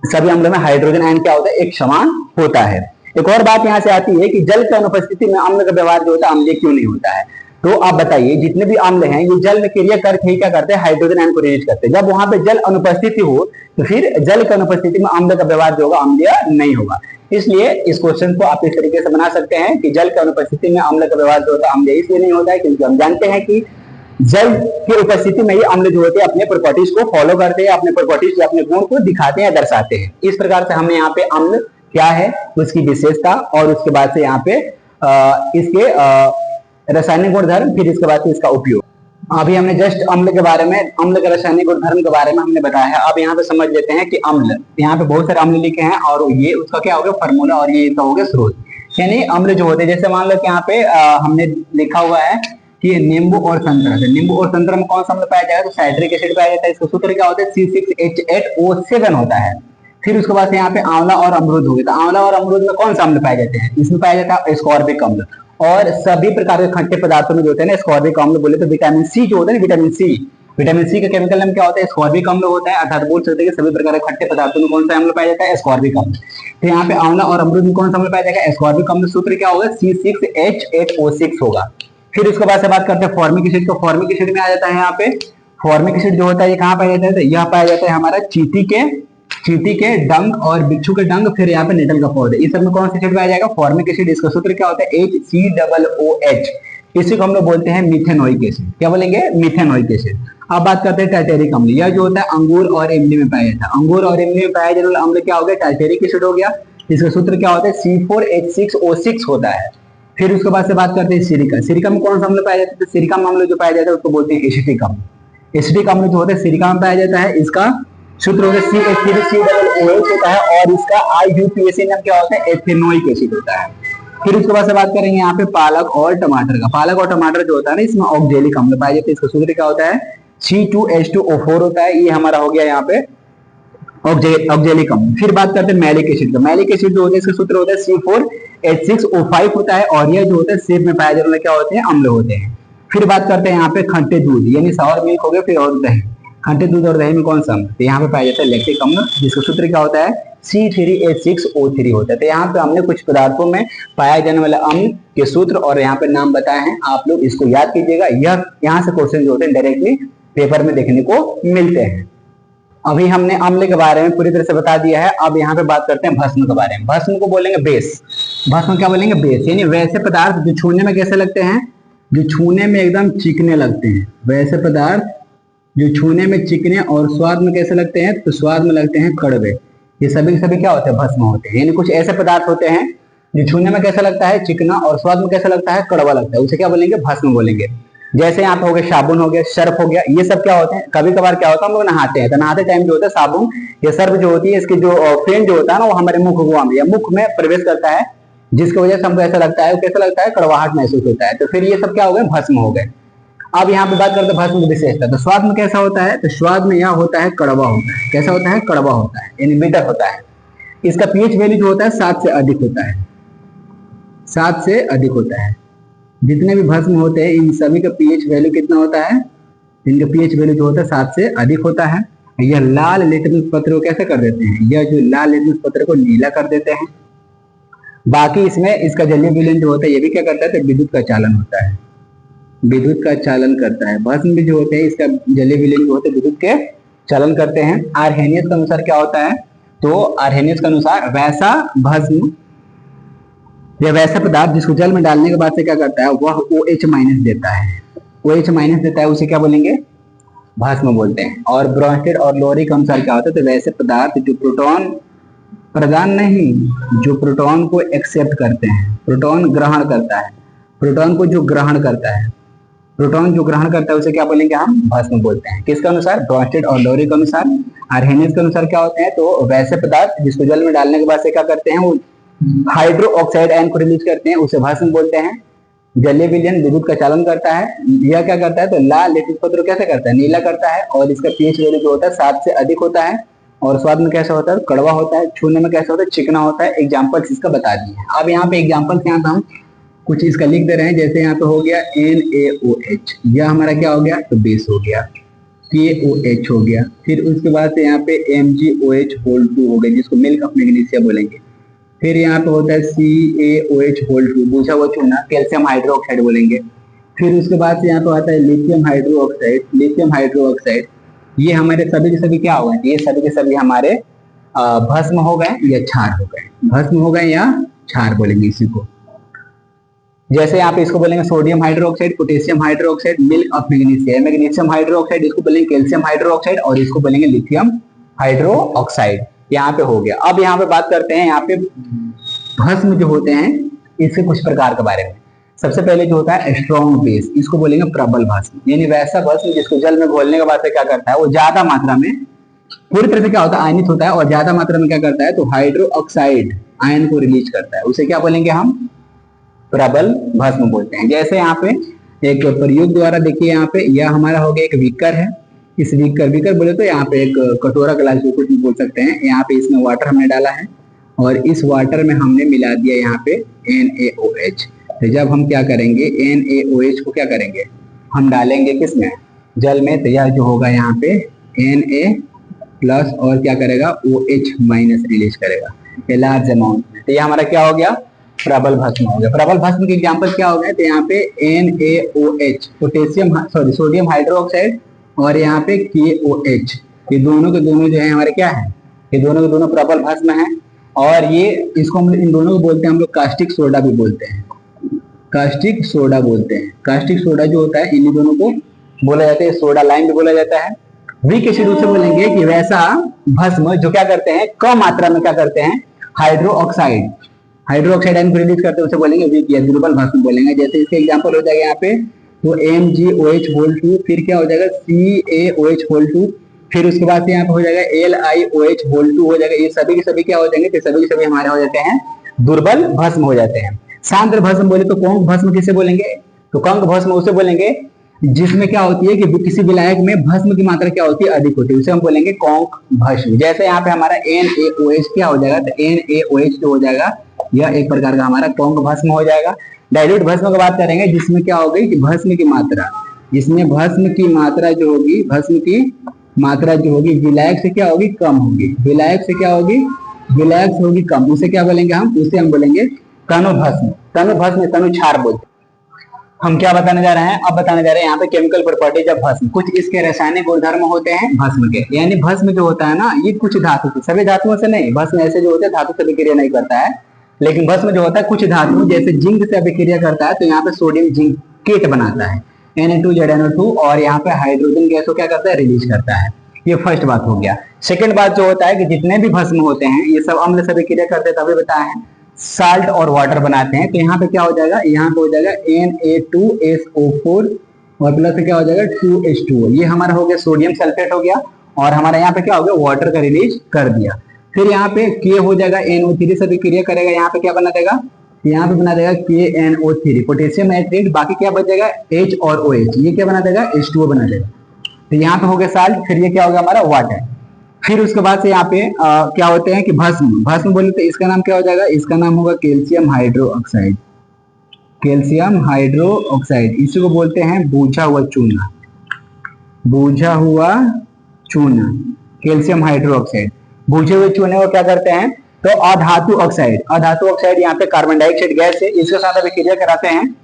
सभी अम्लों में हाइड्रोजन आयन क्या होता है, एक समान होता है। एक और बात यहाँ से आती है कि जल की अनुपस्थिति में अम्ल का व्यवहार जो होता है अम्लीय क्यों नहीं होता है। तो आप बताइए, जितने भी अम्ल हैं ये जल में क्रिया करके क्या करते हैं, हाइड्रोजन आयन को रिलीज करते हैं। जब वहां पे जल अनुपस्थिति हो तो फिर जल की अनुपस्थिति में अम्ल का व्यवहार जो होगा अम्लीय नहीं होगा। इसलिए इस क्वेश्चन को आप इस तरीके से बना सकते हैं कि जल की अनुपस्थिति में अम्ल का व्यवहार जो होता है अम्लीय इसलिए नहीं होता है क्योंकि हम जानते हैं कि जल की उपस्थिति में ही अम्ल जो होते हैं अपने प्रॉपर्टीज को फॉलो करते हैं, अपने प्रॉपर्टीज अपने गुण को दिखाते हैं, दर्शाते हैं। इस प्रकार से हमने यहाँ पे अम्ल क्या है उसकी विशेषता और उसके बाद से यहाँ पे इसके रासायनिक गुणधर्म, फिर इसके बाद से इसका उपयोग। अभी हमने जस्ट अम्ल के बारे में, अम्ल के रासायनिक गुणधर्म के बारे में हमने बताया है। अब यहाँ पे समझ लेते हैं कि अम्ल, यहाँ पे बहुत सारे अम्ल लिखे हैं और ये उसका क्या हो गया फॉर्मूला और ये इसका हो गया स्रोत। यानी अम्ल जो होते हैं, जैसे मान लो कि यहाँ पे हमने लिखा हुआ है कि नींबू और संतरा, नींबू और संतरा में कौन सा अम्ल पाया जाएगा, तो साइट्रिक एसिड पाया जाता है। इसका सूत्र क्या होता है, C6H8O7 होता है। फिर उसके बाद यहाँ पे आंवला और अमरूद हो गया, तो आंवला और अमरूद में कौन सा अम्ल पाए जाते हैं, इसमें पाया जाता है एस्कॉर्बिक अम्ल। और सभी प्रकार के खट्टे पदार्थों में जो होते हैं ना स्कॉर्बिक अम्ल बोले तो विटामिन सी जो होता है ना, विटामिन सी का केमिकल नाम क्या होता है? स्कॉर्बिक अम्ल होता है। अर्थात बोल सकते हैं कि सभी प्रकार के खट्टे पदार्थों में कौन सा अम्ल पाया जाता है? स्कॉर्बिक अम्ल। तो यहाँ पे आंवला और अमरूद में कौन सा अम्ल पाया जाएगा? स्कॉर्बिक अम्ल। सूत्र क्या होगा? C6H8O6 होगा। फिर उसके बाद से बात करते हैं फॉर्मिक एसिड। तो फॉर्मिक एसिड में आ जाता है यहाँ पे, फॉर्मिक एसिड जो होता है ये कहाँ पाया जाता है? तो यह पाया जाता है हमारा चींटी के डंग और बिच्छू के डंग, फिर यहाँ पे नेटल का पौधे, इस सब में कौन सा एसिड पाया जाएगा? Formic acid. इसका सूत्र क्या होता है? HCOOH। इसी को हम लोग बोलते हैं मिथेनोइक एसिड। क्या बोलेंगे? Methanoic acid. अब बात करते हैं टार्टेरिक अम्ल। यह जो होता है अंगूर और इमली में पाया जाता है। अंगूर और इमली में पाया जाने वाला अम्ल क्या हो गया? टार्टेरिक एसिड हो गया। इसका सूत्र क्या होता है? C4H6O6 होता है। फिर उसके बाद से बात करते हैं सिरिका। सिरिका में कौन सा अम्ल पाया जाता है? तो सिरिका में अम्ल जो पाया जाता है उसको बोलते हैं एसिटिक अम्ल। एसिटिक अम्ल जो होता है सिरिका में पाया जाता है। इसका सूत्र होता है CH3COOH होता है और इसका IUPAC नाम क्या होता है? एथेनोइक एसिड होता है। फिर उसके बाद से बात करेंगे यहाँ पे पालक और टमाटर का। पालक और टमाटर जो होता है ना इसमें ऑक्जेलिक अम्ल पाया जाता है। इसका सूत्र क्या होता है? C2H2O4 होता है। ये हमारा हो गया यहाँ पे ऑक्जेलिक अम्ल। फिर बात करते हैं मैलिक एसिड का। मैलिक एसिड जो होता है इसका सूत्र होता है C4H6O5 होता है और यह जो होता है सेब में पाया जाने वाला क्या होते हैं? अम्ल होते हैं। फिर बात करते हैं यहाँ पे खट्टे दूध यानी सावर मिल्क हो गया, फिर और दही। खट्टे दूध और दही में कौन सा अम्ल? तो यहाँ पे पाया जाता है लैक्टिक अम्ल, जिसका सूत्र क्या होता है? C3H6O3 होता है। तो यहाँ पे हमने कुछ पदार्थों में पाया जाने वाला अम्ल के सूत्र और यहाँ पे नाम बताए हैं। आप लोग इसको याद कीजिएगा। यह यहाँ से क्वेश्चन जो होते हैं डायरेक्टली पेपर में देखने को मिलते हैं। अभी हमने अम्ल के बारे में पूरी तरह से बता दिया है। अब यहाँ पे बात करते हैं भस्म के बारे में। भस्म को बोलेंगे बेस। भस्म क्या बोलेंगे? बेस। यानी वैसे पदार्थ जो छूने में कैसे लगते हैं? जो छूने में एकदम चिकने लगते हैं। वैसे पदार्थ जो छूने में चिकने और स्वाद में कैसे लगते हैं? तो स्वाद में लगते हैं कड़वे। ये सभी के सभी क्या होते हैं? भस्म होते हैं। यानी कुछ ऐसे पदार्थ होते हैं जो छूने में कैसा लगता है? चिकना, और स्वाद में कैसा लगता है? कड़वा लगता है। उसे क्या बोलेंगे? भस्म बोलेंगे। जैसे यहाँ पे हो गया साबुन हो गया, सर्फ हो गया, ये सब क्या होते हैं? कभी कभार क्या होता है हम लोग नहाते हैं तो नहाते टाइम जो होता है साबुन या सर्फ जो होती है इसकी जो फेन जो होता है ना वो हमारे मुख में प्रवेश करता है, जिसकी वजह से हमको ऐसा लगता है, कैसा लगता है? कड़वाहट महसूस होता है। तो फिर ये सब क्या हो गए? भस्म हो गए। अब यहाँ पे बात करते हैं भस्म की विशेषता। तो स्वाद में कैसा होता है? तो स्वाद में यह होता है कड़वा होता है। कैसा होता है? कड़वा होता है, यानी बिटर होता है। इसका पीएच वैल्यू जो होता है 7 से अधिक होता है। 7 से अधिक होता है। जितने भी भस्म होते हैं इन सभी का पीएच वैल्यू कितना होता है? इनका पीएच वैल्यू जो होता है 7 से अधिक होता है। यह लाल लिटमस पत्र को कैसे कर देते हैं? यह जो लाल लिटमस पत्र को नीला कर देते हैं। बाकी इसमें इसका जलीय विलयन जो होता है ये भी क्या करता है? तो विद्युत का चालन होता है। विद्युत का चालन करता है। भस्म भी जो होते हैं इसका जलीय विलयन जो होते हैं विद्युत के चालन करते हैं। आर्हेनियस के अनुसार क्या होता है? तो आर्हेनियस के अनुसार वैसा भस्म या वैसा पदार्थ जिसको जल में डालने के बाद से क्या करता है? वह OH- देता है। OH- देता है, उसे क्या बोलेंगे? भस्म बोलते हैं। और ब्रोंस्टेड और लोरी के अनुसार क्या होता है? तो वैसे पदार्थ जो प्रोटॉन प्रदान नहीं, जो प्रोटॉन को एक्सेप्ट करते हैं, प्रोटॉन ग्रहण करता है, प्रोटॉन को जो ग्रहण करता है, प्रोटॉन जो ग्रहण करता है उसे क्या बोलेंगे? हम भस्म बोलते हैं। किसके अनुसार? ब्रोंस्टेड और लोरी के अनुसार। आर्हेनियस के अनुसार क्या होते हैं? तो वैसे पदार्थ जिसको जल में डालने के बाद से क्या करते हैं? वो हाइड्रो ऑक्साइड आयन को रिलीज करते हैं, उसे भस्म बोलते हैं। जलीय विलयन विद्युत का चालन करता है। यह क्या करता है? तो लाल लिटमस पत्र कैसे करता है? नीला करता है। और इसका पीएच वैल्यू जो होता है 7 से अधिक होता है। और स्वाद में कैसा होता है? कड़वा होता है। छूने में कैसा होता है? चिकना होता है। एग्जाम्पल्स इसका बता दिए। अब यहाँ पे एग्जाम्पल्स यहाँ पे हम कुछ इसका लिख दे रहे हैं। जैसे यहाँ पे हो गया NaOH, यह हमारा क्या हो गया? तो बेस हो गया। KOH हो गया। फिर उसके बाद से यहाँ पे MgOH2 हो गया, जिसको मिल्क ऑफ मैग्नीशिया बोलेंगे। फिर यहाँ पे होता है CaOH2, बुझा हुआ चूना, कैल्शियम हाइड्रोक्साइड बोलेंगे। फिर उसके बाद से यहाँ पे आता है लिथियम हाइड्रोक्साइड। लिथियम हाइड्रोक्साइड ये हमारे सभी के सभी क्या हो गए? ये सभी के सभी हमारे भस्म हो गए या क्षार हो गए। भस्म हो गए या क्षार बोलेंगे इसी को। जैसे यहाँ पे इसको बोलेंगे sodium hydroxide, potassium hydroxide, milk of magnesia. Magnesium hydroxide इसको बोलेंगे कैल्शियम हाइड्रोक्साइड और इसको बोलेंगे लिथियम हाइड्रोक्साइड। यहाँ पे हो गया। अब यहाँ पे बात करते हैं यहाँ पे भस्म जो होते हैं इसके कुछ प्रकार के बारे में। सबसे पहले जो होता है स्ट्रॉन्ग बेस, इसको बोलेंगे प्रबल भस्म। यानी वैसा भस्म जिसको जल में घोलने के बाद से क्या करता है? वो ज्यादा मात्रा में पूरी तरह से क्या होता है? आयनित होता है और ज्यादा मात्रा में क्या करता है? तो हाइड्रो ऑक्साइड आयन को रिलीज करता है। उसे क्या बोलेंगे हम? प्रबल भस्म बोलते हैं। जैसे यहाँ पे एक प्रयोग द्वारा देखिए, यहाँ पे यह हमारा हो गया एक बीकर है। इस बीकर बोले तो यहाँ पे एक कटोरा गिलास जो कुछ भी बोल सकते हैं। यहाँ पे इसमें वाटर हमने डाला है और इस वाटर में हमने मिला दिया यहाँ पे NaOH। तो जब हम क्या करेंगे NaOH को क्या करेंगे, हम डालेंगे किसमें, जल में, तो यह जो होगा यहाँ पे Na प्लस और क्या करेगा OH माइनस रिलीज करेगा ये लार्ज अमाउंट में। तो ये हमारा क्या हो गया, प्रबल भस्म हो गया। प्रबल भस्म के एग्जांपल क्या हो गए, तो यहाँ पे NaOH सोडियम हाइड्रोक्साइड और यहाँ पे KOH, ये दोनों के दोनों जो है हमारे क्या है, ये दोनों के दोनों प्रबल भस्म है। और ये इसको हम इन दोनों को बोलते हैं हम लोग कास्टिक सोडा भी बोलते हैं, कास्टिक सोडा बोलते हैं। कास्टिक सोडा जो होता है इन्हीं दोनों को बोला जाता है, सोडा लाइम भी बोला जाता है। वीक एसिड उसे बोलेंगे कि वैसा भस्म जो क्या करते हैं, कम मात्रा में क्या करते हैं, हाइड्रोक्साइड आयन को रिलीज करते हैं, उसे बोलेंगे वीक या दुर्बल भस्म बोलेंगे। जैसे इसके एग्जांपल हो जाएगा यहाँ पे तो MgOH2, फिर क्या हो जाएगा CaOH2, फिर उसके बाद से यहाँ पे हो जाएगा LiOH2 हो जाएगा। ये सभी के सभी क्या हो जाएंगे, तो सभी के सभी हमारे हो जाते हैं दुर्बल भस्म हो जाते हैं। सांद्र भस्म बोले तो कौन भस्म किसे बोलेंगे, तो कंक भस्म उसे बोलेंगे जिसमें क्या होती है कि किसी विलायक में भस्म की मात्रा क्या होती है, अधिक होती है, उसे हम बोलेंगे कौंक भस्म। जैसे यहाँ पे हमारा NaOH क्या हो जाएगा, तो NaOH जो हो जाएगा यह एक प्रकार का हमारा कौंक भस्म हो जाएगा। डाइल्यूट भस्म की बात करेंगे जिसमें क्या होगी कि भस्म की मात्रा, जिसमें भस्म की मात्रा जो होगी, भस्म की मात्रा जो होगी विलायक से क्या होगी, कम होगी, विलायक से क्या होगी, विलायक से होगी कम, उसे क्या बोलेंगे हम, उसे हम बोलेंगे तनु भस्म। तनु भस्म तनु क्षार बोलते हैं। हम क्या बताने जा रहे हैं, अब बताने जा रहे हैं यहाँ पे केमिकल प्रॉपर्टीज ऑफ भस्म। कुछ इसके रासायनिक गुणधर्म होते हैं भस्म के, यानी भस्म जो होता है ना ये कुछ धातु से, सभी धातुओं से नहीं, भस्म ऐसे जो होते हैं धातु से अभिक्रिया नहीं करता है, लेकिन भस्म जो होता है कुछ धातु जैसे जिंक से अभिक्रिया करता है, तो यहाँ पे सोडियम जिंकेट बनाता है Na2ZnO2 और यहाँ पे हाइड्रोजन गैस को क्या करता है, रिलीज करता है। ये फर्स्ट बात हो गया। सेकंड बात जो होता है कि जितने भी भस्म होते हैं ये सब अम्ल से अभिक्रिया करते हैं, तभी बताया है साल्ट और वाटर बनाते हैं। तो यहाँ पे क्या हो जाएगा, यहाँ पे हो जाएगा Na2SO4 और प्लस से क्या हो जाएगा 2H2O, ये हमारा हो गया सोडियम सल्फेट हो गया, और हमारा यहाँ पे क्या हो गया, वाटर का रिलीज कर दिया। फिर यहाँ पे K हो जाएगा NO3 से अभिक्रिया करेगा, यहाँ पे क्या बना देगा, यहाँ पे बना देगा KNO3 पोटेशियम नाइट्रेट, बाकी क्या बच जाएगा H और OH, ये क्या बना देगा H2O बना देगा। तो यहाँ पे हो गया साल्ट, फिर ये क्या होगा हमारा वाटर। फिर उसके बाद से यहाँ पे क्या होते हैं कि भस्म, भस्म बोले तो इसका नाम क्या हो जाएगा, इसका नाम होगा कैल्शियम हाइड्रोक्साइड, कैल्शियम हाइड्रोक्साइड, इसी को बोलते हैं बूझा हुआ चूना, बूझा हुआ चूना, कैल्शियम हाइड्रोक्साइड। बूझे हुए चूने को क्या करते हैं, तो अधातु ऑक्साइड, अधातु ऑक्साइड यहाँ पे कार्बन डाइऑक्साइड गैस है, इसके साथ अभिक्रिया कराते हैं,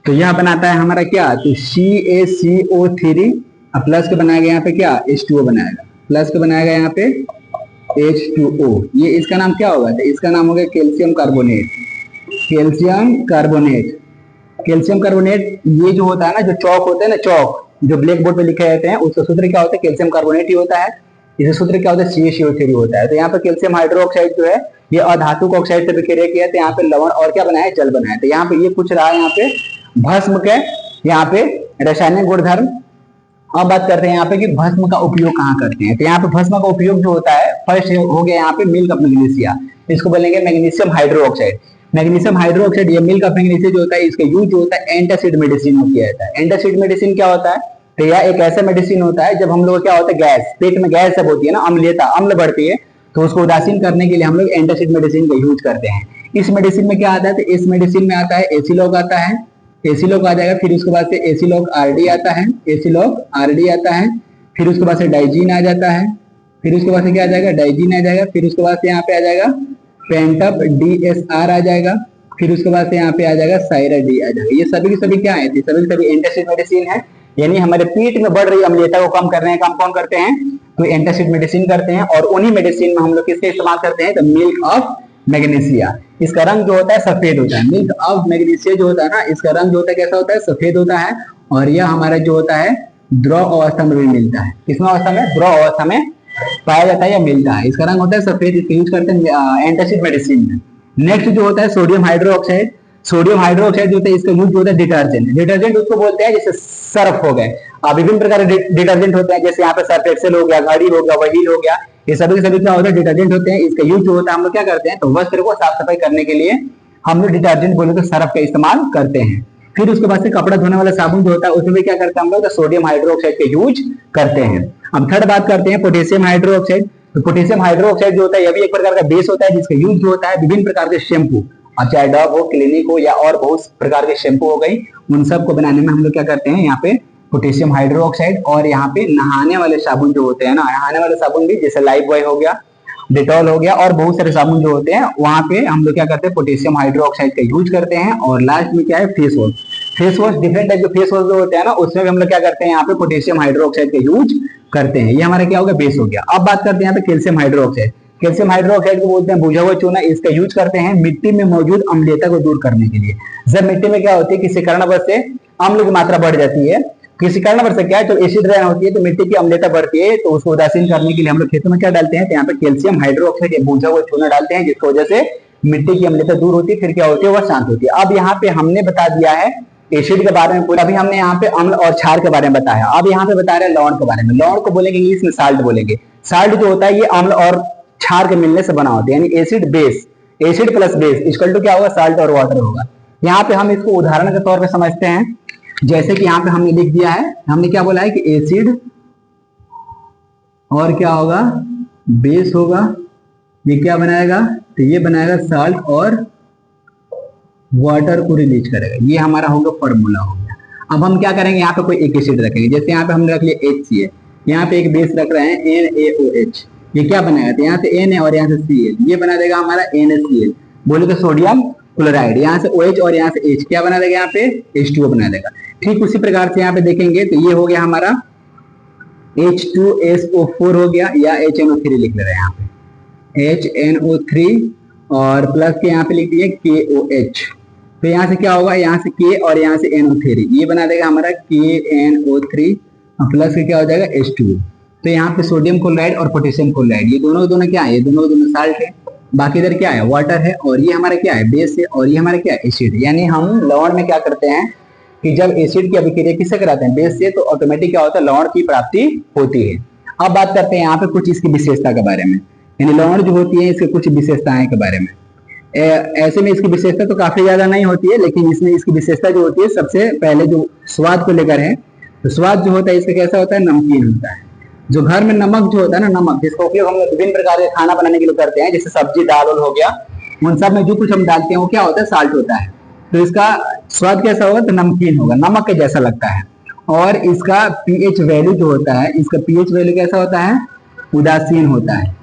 तो यह बनाता है हमारा क्या, तो CaCO3 प्लस के बनाएगा यहाँ पे क्या H2O बनाएगा, प्लस के बनाएगा यहाँ पे H2O, ये इसका नाम क्या होगा, तो इसका नाम होगा calcium carbonate, calcium carbonate. Calcium carbonate ये जो होता है ना, जो चौक होते हैं ना, चौक जो ब्लैक बोर्ड पे लिखे जाते हैं, उसका सूत्र क्या होता है, कैल्शियम कार्बोनेट ही होता है। इसका सूत्र क्या होता है, CaCO3 होता है। तो यहाँ पे कैल्शियम हाइड्रोक्साइड जो है ये अधातु ऑक्साइड से विक्रिया किया, तो यहाँ पे लवण और क्या बनाया, जल बनाया। तो यहाँ पे ये कुछ रहा यहाँ पे भस्म के यहाँ पे रासायनिक गुणधर्म। अब बात करते हैं यहाँ पे कि भस्म का उपयोग कहाँ करते हैं। तो यहाँ पे भस्म का उपयोग जो होता है, फर्स्ट हो गया यहाँ पे मिल्क ऑफ मैग्नीशिया, इसको बोलेंगे मैग्नीशियम हाइड्रोक्साइड। मैग्नीशियम हाइड्रोक्साइड या मिल्क ऑफ मैग्नीशिया जो होता है, इसका यूज जो होता है एंटासिड मेडिसिन में किया जाता है। एंटासिड मेडिसिन क्या होता है, तो यह एक ऐसा मेडिसिन होता है जब हम लोग क्या होता है, गैस पेट में गैस सब होती है ना, अम्लता अम्ल बढ़ती है, तो उसको उदासीन करने के लिए हम लोग एंटासिड मेडिसिन का यूज करते हैं। इस मेडिसिन में क्या आता है, तो इस मेडिसिन में आता है एसिलॉक आता है, एसिलॉक आ जाएगा, फिर उसके बाद से एसिलॉक आरडी आता है, एसिलॉक आरडी आता है, फिर उसके बाद से डाइजीन आ जाता है, फिर उसके बाद से क्या आ जाएगा, डाइजीन आ जाएगा, फिर उसके बाद से यहाँ पे आ जाएगा पेंटअप DSR आ जाएगा, फिर उसके बाद से यहाँ पे आ जाएगा साइरा डी आ जाएगा। ये सभी के सभी क्या है, सभी के सभी एंटासिड मेडिसिन है, यानी हमारे पेट में बढ़ रही अम्लता को कम करने का काम कौन करते हैं, तो एंटासिड मेडिसिन करते हैं। और उन्हीं मेडिसिन में हम लोग किसका इस्तेमाल करते हैं, तो मिल्क ऑफ मैग्नीशिया। इसका रंग जो होता है सफेद होता है, मिल्क ऑफ मैग्नीशिया जो होता है ना, इसका रंग जो होता है कैसा होता है, सफेद होता है, और यह हमारा जो होता है द्रव अवस्था में भी मिलता है। किसमें अवस्था में, द्रव अवस्था में पाया जाता है या मिलता है। इसका रंग होता है सफेद, इसका यूज करते हैं एंटासिड मेडिसिन में। नेक्स्ट जो होता है सोडियम हाइड्रोक्साइड। सोडियम हाइड्रोक्साइड जो होता है इसका यूज होता है डिटर्जेंट। डिटर्जेंट उसको बोलते हैं जैसे सर्फ हो गए, विभिन्न प्रकार के डिटर्जेंट होते हैं, जैसे यहाँ पे सर्फ एक्सेल हो गया, घड़ी हो गया, वहील हो गया, ये सभी सभी क्या होता है, डिटर्जेंट होते हैं। इसका यूज जो होता है हम लोग क्या करते हैं, तो वस्त्र को साफ सफाई करने के लिए हम लोग डिटर्जेंट बोले तो सर्फ का इस्तेमाल करते हैं। फिर उसके बाद से कपड़ा धोने वाला साबुन जो होता है उसमें भी क्या करते हैं हम लोग, सोडियम हाइड्रोक्साइड का यूज करते हैं। अब थर्ड बात करते हैं पोटेशियम हाइड्रोक्साइड। तो पोटेशियम हाइड्रोक्साइड जो होता है यह भी एक प्रकार का बेस होता है, जिसका यूज जो होता है विभिन्न प्रकार के शैम्पू, अब चाहे डव हो, क्लिनिक हो या और बहुत प्रकार के शैम्पू हो गई, उन सब को बनाने में हम लोग क्या करते हैं, यहाँ पे पोटेशियम हाइड्रोक्साइड और यहाँ पे नहाने वाले साबुन जो होते हैं ना, नहाने वाले साबुन भी जैसे लाइफ बॉय हो गया, डेटॉल हो गया और बहुत सारे साबुन जो होते हैं वहां पे हम लोग क्या करते हैं, पोटेशियम हाइड्रोक्साइड का यूज करते हैं। और लास्ट में क्या है, face wash. Face wash different type के फेस वॉश जो होते हैं ना, उसमें भी हम लोग क्या करते हैं, यहाँ पे पोटेशियम हाइड्रोक्साइड का यूज करते हैं। ये हमारा क्या होगा, बेस हो गया। अब बात करते हैं यहाँ पे कैल्शियम हाइड्रोक्साइड। कैल्शियम हाइड्रोक्साइड को बोलते हैं बुझा हुआ चूना। इसका यूज करते हैं मिट्टी में मौजूद अम्लीयता को दूर करने के लिए। जब मिट्टी में क्या होती है, किसी कारणवश से अम्ल की मात्रा बढ़ जाती है, किसी कारणवश से क्या है, जब एसिड रेन होती है तो मिट्टी की अम्लता बढ़ती है, तो उसको उदासीन करने के लिए हम लोग खेतों में क्या डालते हैं, तो यहाँ पे कैल्शियम हाइड्रोक्साइड या भूजा हुआ चूना डालते हैं, जिसकी वजह से मिट्टी की अम्लता दूर होती है, फिर क्या होती है, वह शांत होती है। अब यहाँ पे हमने बता दिया है एसिड के बारे में पूरा। अभी हमने यहाँ पे अम्ल और क्षार के बारे में बताया। अब यहाँ पे बता रहे हैं लवण के बारे में। लवण को बोलेंगे इंग्लिश में साल्ट बोलेंगे। साल्ट जो होता है ये अम्ल और क्षार के मिलने से बना होता है, यानी acid base, acid plus base equal to क्या होगा, साल्ट और वाटर होगा। यहाँ पे हम इसको उदाहरण के तौर पे समझते हैं। जैसे कि यहाँ पे हमने लिख दिया है, हमने क्या बोला है कि एसिड और क्या होगा, बेस होगा, ये क्या बनाएगा, तो ये बनाएगा साल्ट और वाटर को रिलीज करेगा। ये हमारा होगा फॉर्मूला हो गया। अब हम क्या करेंगे, यहाँ पे कोई एक एसिड रखेंगे। जैसे यहाँ पे हमने रख लिया HCl, यहाँ पे एक बेस रख रहे हैं NaOH। ये क्या बनाएगा, तो यहाँ से N है और यहाँ से Cl, ये बना देगा हमारा NaCl। बोले तो सोडियम क्लोराइड। यहाँ से OH और यहाँ से H क्या बना देगा, यहाँ पे H2O बना देगा। ठीक उसी प्रकार से यहाँ पे देखेंगे तो ये हो गया हमारा H2SO4 हो गया, या HNO3 लिख ले रहे हैं यहाँ पे HNO3 और प्लस के यहाँ पे लिख दिए KOH। तो यहाँ से क्या होगा, यहाँ से K और यहाँ से NO3, ये बना देगा हमारा KNO3 और प्लस के क्या हो जाएगा H2O। तो यहाँ पे सोडियम क्लोराइड और पोटेशियम क्लोराइड, ये दोनों क्या है, ये दोनों साल्ट है। बाकी इधर क्या है, वाटर है, और ये हमारा क्या है, बेस है, और ये हमारा क्या है, एसिड। यानी हम लवण में क्या करते हैं कि जब एसिड की अभिक्रिया किससे कराते हैं, बेस से, तो ऑटोमेटिक क्या होता है, लवण की प्राप्ति होती है। अब बात करते हैं यहाँ पे कुछ इसकी विशेषता के बारे में, यानी लवण जो होती है इसके कुछ विशेषताएं के बारे में। ऐसे में इसकी विशेषता तो काफी ज्यादा नहीं होती है, लेकिन इसमें इसकी विशेषता जो होती है, सबसे पहले जो स्वाद को लेकर है, तो स्वाद जो होता है इसका कैसा होता है, नमकीन होता है। जो घर में नमक जो होता है ना, नमक जिसका उपयोग हम विभिन्न प्रकार के खाना बनाने के लिए करते हैं, जैसे सब्जी दाल हो गया, उन सब में जो कुछ हम डालते हैं वो क्या होता है, साल्ट होता है। तो इसका स्वाद कैसा होगा, तो नमकीन होगा, नमक के जैसा लगता है। और इसका पीएच वैल्यू जो होता है, इसका पीएच वैल्यू कैसा होता है, उदासीन होता है।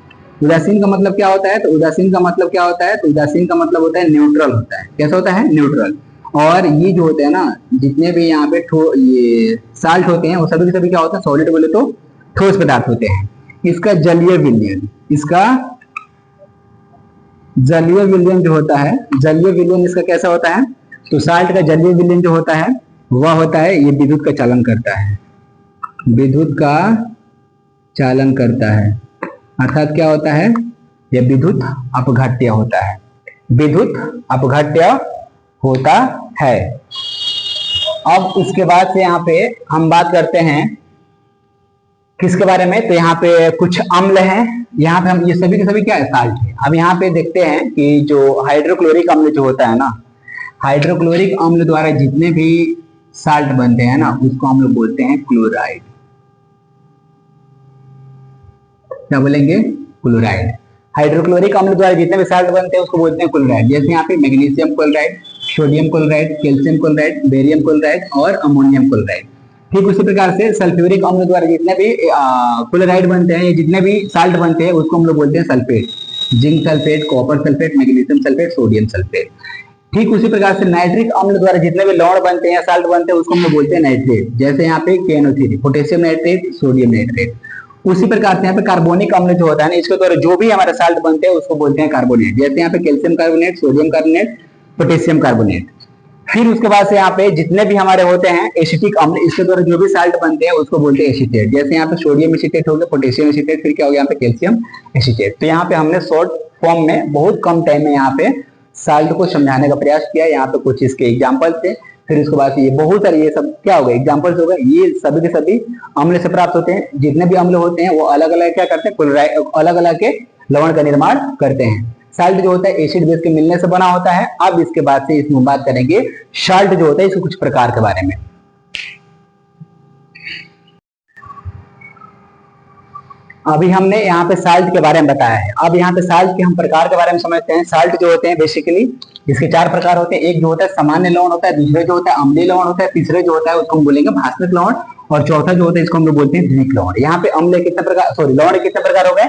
उदासीन का मतलब क्या होता है, तो उदासीन का मतलब क्या होता है, तो उदासीन का मतलब होता है न्यूट्रल होता है। कैसा होता है, न्यूट्रल। और ये जो होते हैं ना, जितने भी यहाँ पे ये साल्ट होते हैं वो सभी के सभी क्या होता है, सॉलिड बोले तो ठोस पदार्थ होते हैं। इसका जलीय विलयन, इसका जलीय विलयन जो होता है, जलीय विलयन इसका कैसा होता है, तो साल्ट का जलीय विलयन जो होता है वह होता है, ये विद्युत का चालन करता है, विद्युत का चालन करता है। अर्थात क्या होता है, यह विद्युत अपघट्य होता है, विद्युत अपघट्य होता है। अब इसके बाद से यहाँ पे हम बात करते हैं किसके बारे में, तो यहाँ पे कुछ अम्ल हैं, यहाँ पे हम ये सभी के सभी क्या है, साल्ट है। अब यहाँ पे देखते हैं कि जो हाइड्रोक्लोरिक अम्ल जो होता है ना, हाइड्रोक्लोरिक अम्ल द्वारा जितने भी साल्ट बनते हैं ना, उसको हम लोग बोलते हैं क्लोराइड। क्या बोलेंगे, क्लोराइड। हाइड्रोक्लोरिक अम्ल द्वारा जितने भी साल्ट बनते हैं उसको बोलते हैं क्लोराइड। जैसे यहाँ पे magnesium chloride, sodium chloride, calcium chloride, barium chloride और अमोनियम क्लोराइड। ठीक उसी प्रकार से सल्फ्यूरिक अम्ल द्वारा जितने भी क्लोराइड बनते हैं, जितने भी साल्ट बनते हैं उसको हम लोग बोलते हैं sulphate. Zinc sulphate, copper sulphate, magnesium sulphate, sodium sulphate. ठीक उसी प्रकार से नाइट्रिक अम्ल द्वारा जितने भी लवण बनते हैं या साल्ट बनते हैं उसको हम लोग बोलते हैं नाइट्रेट। जैसे यहाँ पे KNO3, potassium nitrate, sodium nitrate. उसी प्रकार से यहाँ पे कार्बोनिक अम्ल जो होता है ना, इसके द्वारा जो भी हमारे साल्ट बनते हैं उसको बोलते हैं कार्बोनेट। जैसे यहाँ पे calcium carbonate, sodium carbonate, potassium carbonate. फिर उसके बाद से यहाँ पे जितने भी हमारे होते हैं एसिटिक अम्ल, इसके द्वारा जो भी साल्ट बनते हैं उसको बोलते हैं एसिटेट। जैसे यहाँ पे सोडियम एसिटेट हो गया, पोटेशियम एसिटेट, फिर क्या हो गया यहाँ पे कैल्शियम एसिटेट। तो यहाँ पे हमने शॉर्ट फॉर्म में बहुत कम टाइम में यहाँ पे साल्ट को समझाने का प्रयास किया। यहाँ पे कुछ इसके एग्जाम्पल थे, फिर उसके बाद ये बहुत सारे ये सब क्या हो गए, एग्जाम्पल्स हो गए। ये सभी के सभी अम्ल से प्राप्त होते हैं। जितने भी अम्ल होते हैं वो अलग अलग क्या करते हैं, अलग अलग के लवण का निर्माण करते हैं। साल्ट जो होता है एसिड बेस के मिलने से बना होता है। अब इसके बाद से इसमें बात करेंगे साल्ट जो होता है इसके कुछ प्रकार के बारे में। अभी हमने यहाँ पे साल्ट के बारे में बताया है। अब यहाँ पे साल्ट के हम प्रकार के बारे में समझते हैं। साल्ट जो होते हैं बेसिकली इसके 4 प्रकार होते हैं। एक जो होता है सामान्य लवण होता है, दूसरे जो होता है अम्लीय लवण होता है, तीसरे जो होता है उसको हम बोलेंगे भास्मिक लवण, और चौथा जो होता है इसको हम लोग बोलते हैं द्विक लवण। यहाँ पे अम्ल कितने प्रकार, सॉरी लवण कितने प्रकार हो गए,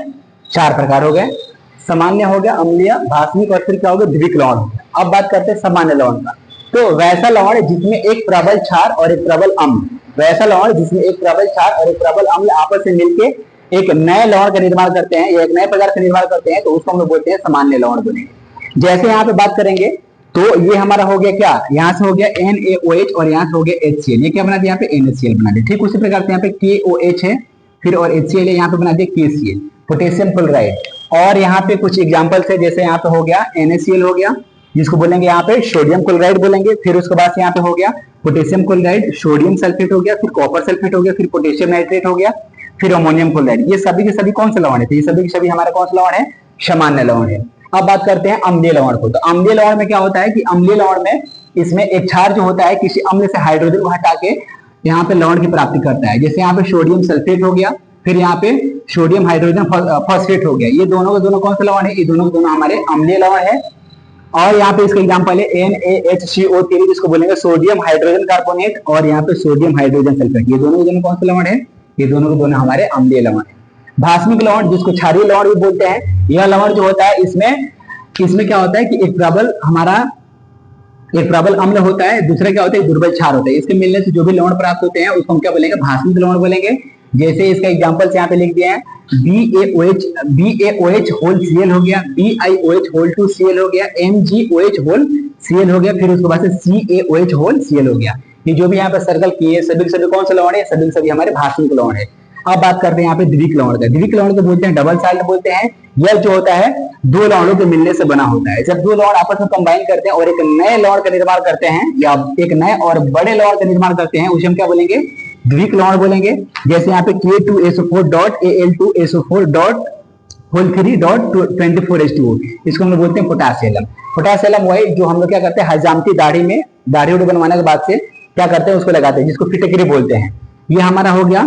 4 प्रकार हो गए। सामान्य हो गया, अम्लीय, भास्मिक और फिर क्या हो गया, द्विक लवण हो गया। अब बात करते हैं सामान्य लवण का। तो वैसा लवण जिसमें एक प्रबल क्षार और एक प्रबल अम्ल, वैसा लवण जिसमें एक प्रबल क्षार और एक प्रबल अम्ल आपस में मिलके एक नए लवण का निर्माण करते हैं या एक नए पदार्थ का निर्माण करते हैं, तो उसको हम लोग बोलते हैं सामान्य लवण बनेंगे। जैसे यहाँ पे बात करेंगे तो ये हमारा हो गया क्या, यहाँ से हो गया NaOH और यहाँ से हो गया HCl। ये क्या बना दिया, यहाँ पे NaCl बना दिया। ठीक उसी प्रकार से यहाँ पे KOH है, फिर और HCl है, यहाँ पे बना दिया KCl, पोटेशियम क्लोराइड। और यहाँ पे कुछ एग्जांपल्स है, जैसे यहाँ पे हो गया NaCl हो गया, जिसको बोलेंगे यहाँ पे सोडियम क्लोराइड बोलेंगे। फिर उसके बाद यहाँ पे हो गया पोटेशियम क्लोराइड, सोडियम सल्फेट हो गया, फिर कॉपर सल्फेट हो गया, फिर पोटेशियम नाइट्रेट हो गया, फिर अमोनियम क्लोराइड। ये सभी के सभी कौन से लवण है, तो ये सभी के सभी हमारा कौन सा लवण है, सामान्य लवण है। अब बात करते हैं अम्लीय लवण को। तो अम्लीय लवण में क्या होता है कि अम्लीय लवण में इसमें एक क्षार जो होता है किसी अम्ल से हाइड्रोजन को हटा के यहाँ पे लवण की प्राप्ति करता है। जैसे यहाँ पे सोडियम सल्फेट हो गया, फिर यहाँ पे सोडियम हाइड्रोजन फॉस्फेट हो गया। ये दोनों के दोनों कौन से लवण है, ये दोनों के दोनों हमारे अम्लीय लवण है। और यहाँ पे इसका एग्जांपल है NaHCO3, जिसको बोलेंगे सोडियम हाइड्रोजन कार्बोनेट, और यहाँ पे सोडियम हाइड्रोजन सल्फेट। ये दोनों के दोनों कौन से लवण है, ये दोनों के दोनों हमारे अम्लीय लवण है। भास्मिक लवण जिसको क्षारीय लवण भी बोलते हैं, यह लवण जो होता है इसमें क्या होता है कि एक प्रबल अम्ल होता है, दूसरा क्या होता है दुर्बल क्षार होता है। इसके मिलने से जो भी लवण प्राप्त होते हैं उसको हम क्या बोलेंगे, भास्मिक लवण बोलेंगे। जैसे इसका एग्जांपल यहाँ पे लिख दिए हैं, BaOH होल Cl हो गया, BiOH होल 2Cl हो गया, MgOH होल Cl हो गया, फिर उसके बाद से CaOH होल Cl हो गया। ये जो भी यहाँ पे सर्कल किए सभी सभी कौन से लवण है, सभी सभी हमारे भास्मिक लवण है। अब बात करते हैं यहाँ पे द्विक लवण का। द्विक लवण को बोलते हैं डबल साल्ट बोलते हैं। यह जो होता है दो लवणों के मिलने से बना होता है। जब दो लवण आपस में कंबाइन करते हैं और एक नए लवण का निर्माण करते हैं या एक नए और बड़े लवण का निर्माण करते हैं, उसे हम क्या बोलेंगे, द्विक लवण बोलेंगे। जैसे यहाँ पे K2SO4.Al2SO4.3.24H2O, इसको हम लोग बोलते हैं पोटासियम। पोटासियम वही जो हम लोग क्या करते हैं हजामती दाढ़ी बनवाने के बाद से क्या करते हैं उसको लगाते हैं, जिसको फिटकरी बोलते हैं। ये हमारा हो गया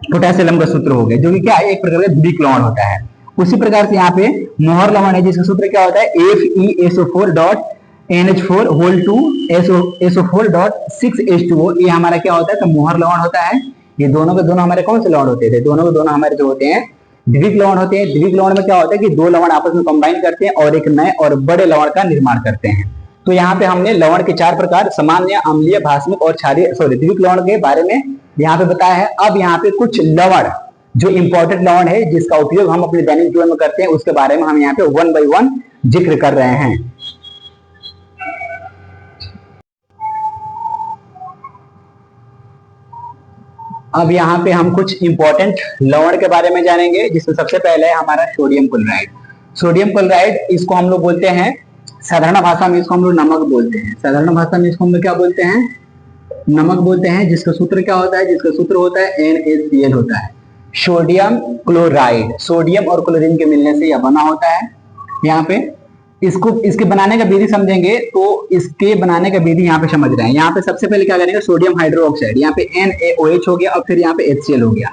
पोटेशियम का सूत्र हो गया, जो कि क्या है एक प्रकार का द्विक लवण होता है। उसी प्रकार से यहाँ पे मोहर लवण है, जिसका सूत्र क्या होता है FeSO4.NH4 होल 2SO4.6H2O। ये हमारा क्या होता है, तो मोहर लवण होता है। ये दोनों के दोनों हमारे कौन से लवण होते थे, दोनों के दोनों हमारे जो होते हैं द्विक लवण होते हैं। द्विक लवण में क्या होता है कि दो लवण आपस में कंबाइन करते हैं और एक नए और बड़े लवण का निर्माण करते हैं। तो यहाँ पे हमने लवण के 4 प्रकार सामान्य, अम्लीय, भास्मिक और क्षारीय द्विक लवण के बारे में यहाँ पे बताया है। अब यहाँ पे कुछ लवण जो इंपॉर्टेंट लवण है जिसका उपयोग हम अपने दैनिक जीवन में करते हैं, उसके बारे में हम यहाँ पे 1 by 1 जिक्र कर रहे हैं। अब यहाँ पे हम कुछ इंपॉर्टेंट लवण के बारे में जानेंगे, जिसमें सबसे पहले है हमारा सोडियम क्लोराइड। सोडियम क्लोराइड इसको हम लोग बोलते हैं, साधारण भाषा में इसको हम लोग नमक बोलते हैं। साधारण भाषा में इसको हम लोग क्या बोलते हैं, नमक बोलते हैं। जिसका सूत्र क्या होता है, जिसका सूत्र होता है NaCl होता है। सोडियम क्लोराइड सोडियम और क्लोरीन के मिलने से यह बना होता है। यहाँ पे इसके बनाने का विधि समझेंगे तो इसके बनाने का विधि यहाँ पे समझ रहे हैं। यहाँ पे सबसे पहले क्या करेंगे, सोडियम हाइड्रोक्साइड, यहाँ पे NaOH हो गया और फिर यहाँ पे HCl हो गया।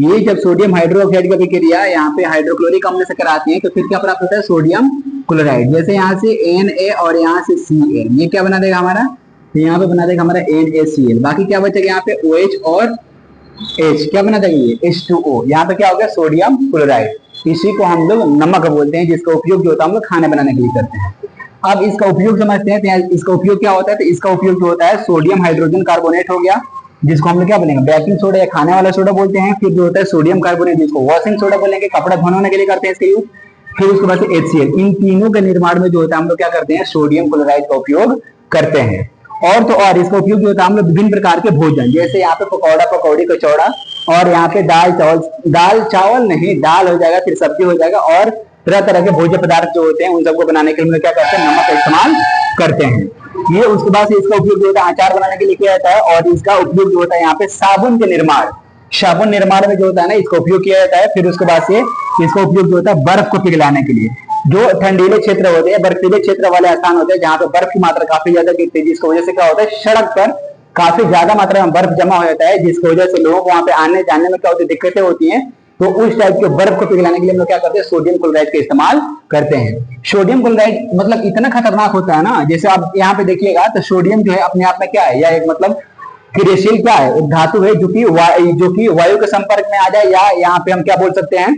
ये जब सोडियम हाइड्रोक्साइड की अभिक्रिया यहाँ पे हाइड्रोक्लोरिक अम्ल से कराती है तो फिर क्या प्राप्त होता है, सोडियम क्लोराइड। जैसे यहाँ से Na और यहाँ से Cl, ये क्या बना देगा हमारा, तो यहाँ पे बना देगा हमारा NaCl। बाकी क्या बचेगा यहाँ पे OH और H, क्या बना देगा ये H2O। यहाँ पे क्या हो गया, सोडियम क्लोराइड। इसी को हम लोग नमक बोलते हैं, जिसका उपयोग जो होता है हम लोग खाने बनाने के लिए करते हैं। अब इसका उपयोग समझते हैं, तो इसका उपयोग क्या होता है, तो इसका उपयोग जो होता है सोडियम हाइड्रोजन कार्बोनेट हो गया, जिसको हम लोग क्या बोलेंगे, बेकिंग सोडा या खाने वाला सोडा बोलते हैं। फिर जो होता है सोडियम कार्बोनेट, जिसको वॉशिंग सोडा बोलेंगे, कपड़ा धोने के लिए करते हैं इसका यूज। फिर उसके बाद से HCl। इन तीनों के निर्माण में जो होता है हम लोग क्या करते हैं, सोडियम क्लोराइड का उपयोग करते हैं। और तो और इसका उपयोग जो होता है हम लोग विभिन्न प्रकार के भोजन, जैसे यहाँ पे पकौड़ा, पकौड़ी, कचौड़ा, और यहाँ पे दाल चावल नहीं, दाल हो जाएगा, फिर सब्जी हो जाएगा, और तरह तरह के भोज्य पदार्थ जो होते हैं उन सबको बनाने के लिए क्या करते हैं, नमक का इस्तेमाल करते हैं। ये उसके बाद से इसका उपयोग जो होता है अचार बनाने के लिए किया जाता है। और इसका उपयोग जो होता है यहाँ पे साबुन के निर्माण, साबुन निर्माण में जो होता है ना, इसका उपयोग किया जाता है। फिर उसके बाद से इसका उपयोग जो होता है बर्फ को पिघलाने के लिए। जो ठंडीले क्षेत्र होते हैं, बर्फीले क्षेत्र वाले स्थान होते हैं जहाँ पे बर्फ की मात्रा काफी ज्यादा गिरती है, जिसकी वजह से क्या होता है, सड़क पर काफी ज्यादा मात्रा में बर्फ जमा हो जाता है, जिसकी वजह से लोगों को वहां पे आने जाने में क्या होती है, दिक्कतें होती हैं। तो उस टाइप के बर्फ को पिघलाने के लिए हम लोग क्या करते हैं, सोडियम क्लोराइड का इस्तेमाल करते हैं। सोडियम क्लोराइड मतलब इतना खतरनाक होता है ना, जैसे आप यहाँ पे देखिएगा तो सोडियम जो है अपने आप में क्या है, या एक मतलब क्रियाशील क्या है, एक धातु है जो कि वायु के संपर्क में आ जाए, या यहाँ पे हम क्या बोल सकते हैं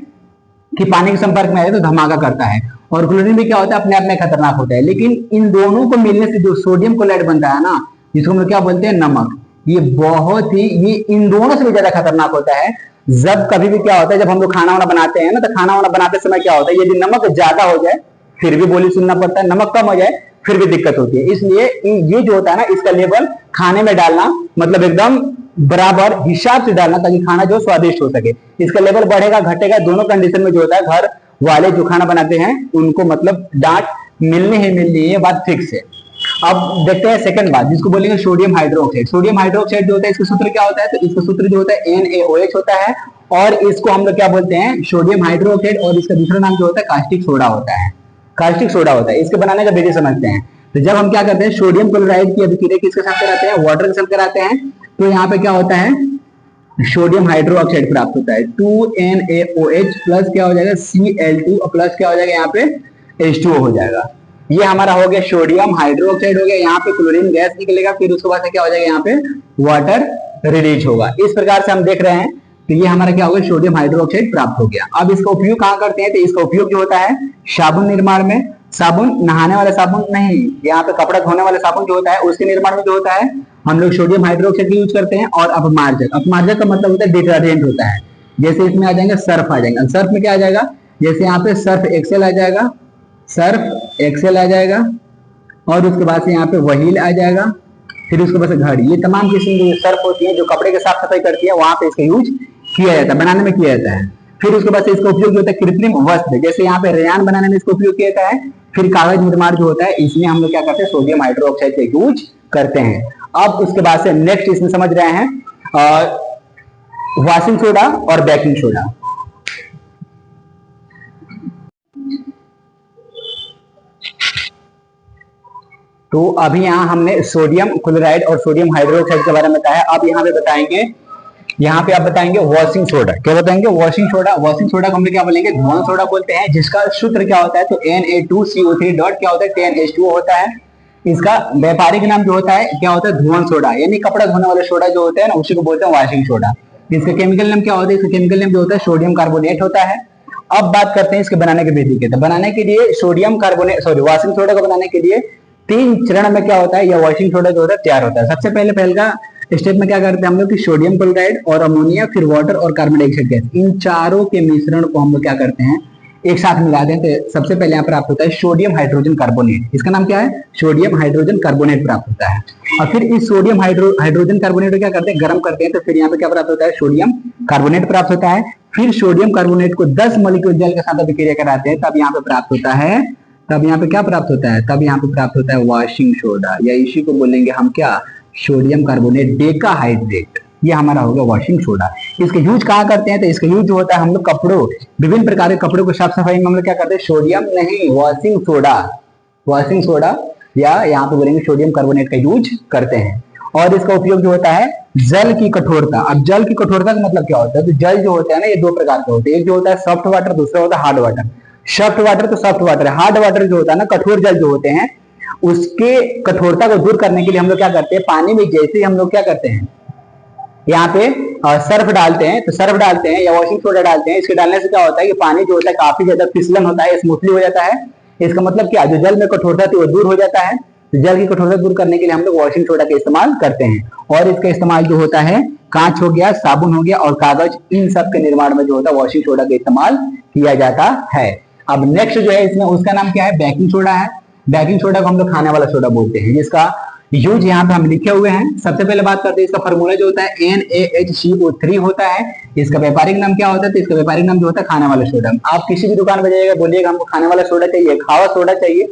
कि पानी के संपर्क में आए तो धमाका करता है। और क्लोरीन भी क्या होता है, अपने आप में खतरनाक होता है। लेकिन इन दोनों को मिलने से जो सोडियम क्लोराइड बनता है ना, जिसको हम लोग क्या बोलते हैं, नमक, ये बहुत ही, ये इन दोनों से भी ज्यादा खतरनाक होता है। जब कभी भी क्या होता है, जब हम लोग खाना वाना बनाते हैं ना, तो खाना वाना बनाते समय क्या होता है, यदि नमक ज्यादा हो जाए फिर भी बोली सुनना पड़ता है, नमक कम हो जाए फिर भी दिक्कत होती है। इसलिए ये जो होता है ना, इसका लेवल खाने में डालना मतलब एकदम बराबर हिसाब से डालना, ताकि खाना जो स्वादिष्ट हो सके। इसका लेवल बढ़ेगा घटेगा, दोनों कंडीशन में जो होता है, घर वाले जो खाना बनाते हैं उनको मतलब डांट मिलनी ही मिलनी है, ये बात फिक्स है। अब देखते हैं सेकंड बात, जिसको बोलेंगे सोडियम हाइड्रोक्साइड। सोडियम हाइड्रोक्साइड जो होता है, इसका सूत्र क्या होता है, तो इसका सूत्र जो होता है NaOH होता है, और इसको हम लोग क्या बोलते हैं, सोडियम हाइड्रोक्साइड, और इसका दूसरा नाम जो होता है कास्टिक सोडा होता है। कास्टिक सोडा होता है। इसके बनाने का विधि समझते हैं। तो जब हम क्या करते हैं, सोडियम क्लोराइड की अभिक्रिया किसके साथ कराते हैं, वाटर के साथ कराते हैं, तो यहाँ पे क्या होता है, सोडियम हाइड्रोक्साइड प्राप्त होता है। 2NaOH प्लस क्या हो जाएगा, Cl2, और प्लस क्या हो जाएगा यहाँ पे H2O हो जाएगा। ये हमारा हो गया सोडियम हाइड्रोक्साइड हो गया। यहाँ पे क्लोरीन गैस निकलेगा, फिर उसके बाद क्या हो जाएगा, यहाँ पे वाटर रिलीज होगा। इस प्रकार से हम देख रहे हैं, तो ये हमारा क्या हो गया, सोडियम हाइड्रोक्साइड प्राप्त हो गया। अब इसका उपयोग कहाँ करते हैं, तो इसका उपयोग जो होता है साबुन निर्माण में, साबुन नहाने वाला साबुन नहीं, यहाँ पे कपड़ा धोने वाला साबुन जो होता है उसके निर्माण में जो होता है हम लोग सोडियम हाइड्रोक्साइड का यूज करते हैं। और अपमार्जक, अपमार्जक का मतलब होता है डिटर्जेंट होता है। जैसे इसमें आ जाएंगे सर्फ आ जाएगा, सर्फ में क्या आ जाएगा, जैसे यहाँ पे सर्फ एक्सेल आ जाएगा, सर्फ एक्सेल आ जाएगा, और उसके बाद से यहाँ पे वहील आ जाएगा, फिर उसके बाद से घड़ी। ये तमाम किस्म की सर्फ होती है जो कपड़े की साफ सफाई करती है, वहां पे इसका यूज किया जाता है, बनाने में किया जाता है। फिर उसके बाद से इसका उपयोग होता है कृत्रिम वस्त्र, जैसे यहाँ पे रेयान बनाने में इसका उपयोग किया जाता है। फिर कागज निर्माण जो होता है, इसमें हम लोग क्या करते हैं, सोडियम हाइड्रोक्साइड का यूज करते हैं। अब उसके बाद से नेक्स्ट इसमें समझ रहे हैं वॉशिंग सोडा और बेकिंग सोडा। तो अभी यहाँ हमने सोडियम क्लोराइड और सोडियम हाइड्रोक्साइड के बारे में बताया। अब यहाँ पे बताएंगे, यहाँ पे आप बताएंगे वॉशिंग सोडा। क्या बताएंगे, वॉशिंग सोडा। वॉशिंग सोडा को हम क्या बोलेंगे, धुआं सोडा बोलते हैं, जिसका सूत्र क्या होता है, तो Na2CO3 डॉट क्या होता है, 10H2O होता है। इसका व्यापारिक नाम जो होता है क्या होता है, धुआं सोडा, यानी कपड़ा धोने वाले सोडा जो होते हैं ना, उसी को बोलते हैं वॉशिंग सोडा। इसका केमिकल नेम क्या होता है, इसका केमिकल नेम जो होता है सोडियम कार्बोनेट होता है। अब बात करते हैं इसके बनाने के विधि के। तो बनाने के लिए सोडियम कार्बोनेट वॉशिंग सोडा को बनाने के लिए 3 चरण में क्या होता है, या वॉशिंग सोडा जो होता है तैयार होता है। सबसे पहले का स्टेप में क्या करते हैं हम लोग कि सोडियम क्लोराइड और अमोनिया, फिर वाटर और कार्बन डाइऑक्साइड गैस, इन चारों के मिश्रण को हम लोग क्या करते हैं, एक साथ मिला दें। तो सबसे पहले यहाँ प्राप्त होता है सोडियम हाइड्रोजन कार्बोनेट। इसका नाम क्या है, सोडियम हाइड्रोजन कार्बोनेट प्राप्त होता है। और फिर इस सोडियम हाइड्रोजन कार्बोनेट को क्या करते हैं, गर्म करते हैं। तो फिर यहाँ पे क्या प्राप्त होता है, सोडियम कार्बोनेट प्राप्त होता है। फिर सोडियम कार्बोनेट को 10 मॉलिक्यूल जल के साथ अभिक्रिया कराते हैं, तब यहाँ पे प्राप्त होता है, तब यहाँ पे क्या प्राप्त होता है, तब यहाँ पे प्राप्त होता है वॉशिंग सोडा, या इसी को बोलेंगे हम क्या, सोडियम कार्बोनेट डेकाहाइड्रेट। ये हमारा हो गया वॉशिंग सोडा। इसका यूज कहाँ करते हैं, तो इसका यूज जो होता है हम लोग कपड़ों, विभिन्न प्रकार के कपड़ों को साफ सफाई में हम लोग क्या करते हैं, सोडियम नहीं वॉशिंग सोडा, वॉशिंग सोडा या यहाँ पे बोलेंगे सोडियम कार्बोनेट का यूज करते हैं। और इसका उपयोग जो होता है जल की कठोरता। अब जल की कठोरता का मतलब क्या होता है, तो जल जो होता है ना, ये 2 प्रकार के होते हैं। एक जो होता है सॉफ्ट वाटर, दूसरा होता है हार्ड वाटर। सॉफ्ट वाटर तो सॉफ्ट वाटर है, हार्ड वाटर जो होता है ना, कठोर जल जो होते हैं, उसके कठोरता को दूर करने के लिए हम लोग क्या करते हैं, पानी में जैसे ही हम लोग क्या करते हैं, यहाँ पे सर्फ डालते हैं, तो सर्फ डालते हैं या वॉशिंग सोडा डालते हैं। इसके डालने से क्या होता है कि पानी जो होता है काफी ज्यादा फिसलन होता है, स्मूथली हो जाता है। इसका मतलब क्या, जो जल में कठोरता थी वो दूर हो जाता है। तो जल की कठोरता दूर करने के लिए हम लोग वॉशिंग सोडा का इस्तेमाल करते हैं। और इसका इस्तेमाल जो होता है, कांच हो गया, साबुन हो गया और कागज, इन सब के निर्माण में जो होता है वॉशिंग सोडा का इस्तेमाल किया जाता है। अब नेक्स्ट जो है इसमें, उसका नाम क्या है, बेकिंग सोडा है। बेकिंग सोडा को हम लोग खाने वाला सोडा बोलते हैं, जिसका यूज यहाँ पे हम लिखे हुए हैं। सबसे पहले बात करते हैं, इसका फार्मूला जो होता है NaHCO3 होता है। इसका व्यापारिक नाम क्या होता है, तो इसका व्यापारिक नाम जो होता है खाने वाला सोडा। आप किसी भी दुकान पर जाइएगा, बोलिएगा हमको खाने वाला सोडा चाहिए, खावा सोडा चाहिए,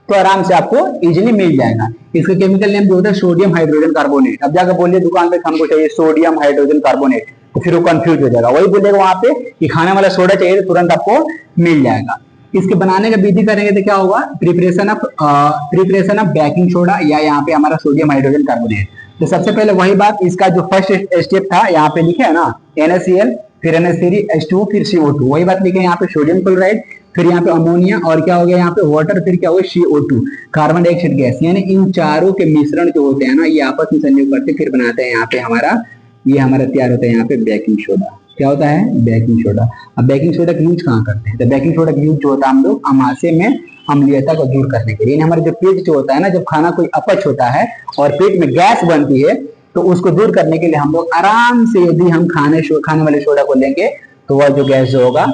तो आराम से आपको इजीली मिल जाएगा। इसका केमिकल नेम जो होता है सोडियम हाइड्रोजन कार्बोनेट। अब जाकर बोलिए दुकान पे हमको चाहिए सोडियम हाइड्रोजन कार्बोनेट, तो फिर वो कंफ्यूज हो जाएगा। वही बोलेगा वहां पे कि खाने वाला सोडा चाहिए, तो तुरंत आपको मिल जाएगा। इसके बनाने का विधि करेंगे तो क्या होगा, प्रिपरेशन ऑफ बेकिंग सोडा, या यहाँ पे हमारा सोडियम हाइड्रोजन कार्बोनेट। तो सबसे पहले वही बात, इसका जो फर्स्ट स्टेप था यहाँ पे लिखे है ना, NaCl, फिर NH3H2O, फिर CO2। वही बात लिखे यहाँ पे सोडियम क्लोराइड, फिर यहाँ पे अमोनिया, और क्या हो गया यहाँ पे वाटर, फिर क्या हुआ CO2 कार्बन डाइऑक्साइड गैस। यानी इन चारों के मिश्रण जो होते हैं ना, ये आपस में संयोग करते फिर बनाते हैं यहाँ पे ये हमारा तैयार होता है यहाँ पे बेकिंग सोडा। क्या होता है? Baking soda. अब बेकिंग सोडा का यूज कहाँ करते हैं? तो बेकिंग सोडा का यूज जो होता है हम लोग अमाशय में अम्लीयता को दूर करने के लिए। हमारे जो पेट जो होता है ना, जब खाना कोई अपच होता है और पेट में गैस बनती है, तो उसको दूर करने के लिए हम लोग आराम से, यदि हम खाने वाले सोडा को लेंगे तो वह जो गैस जो होगा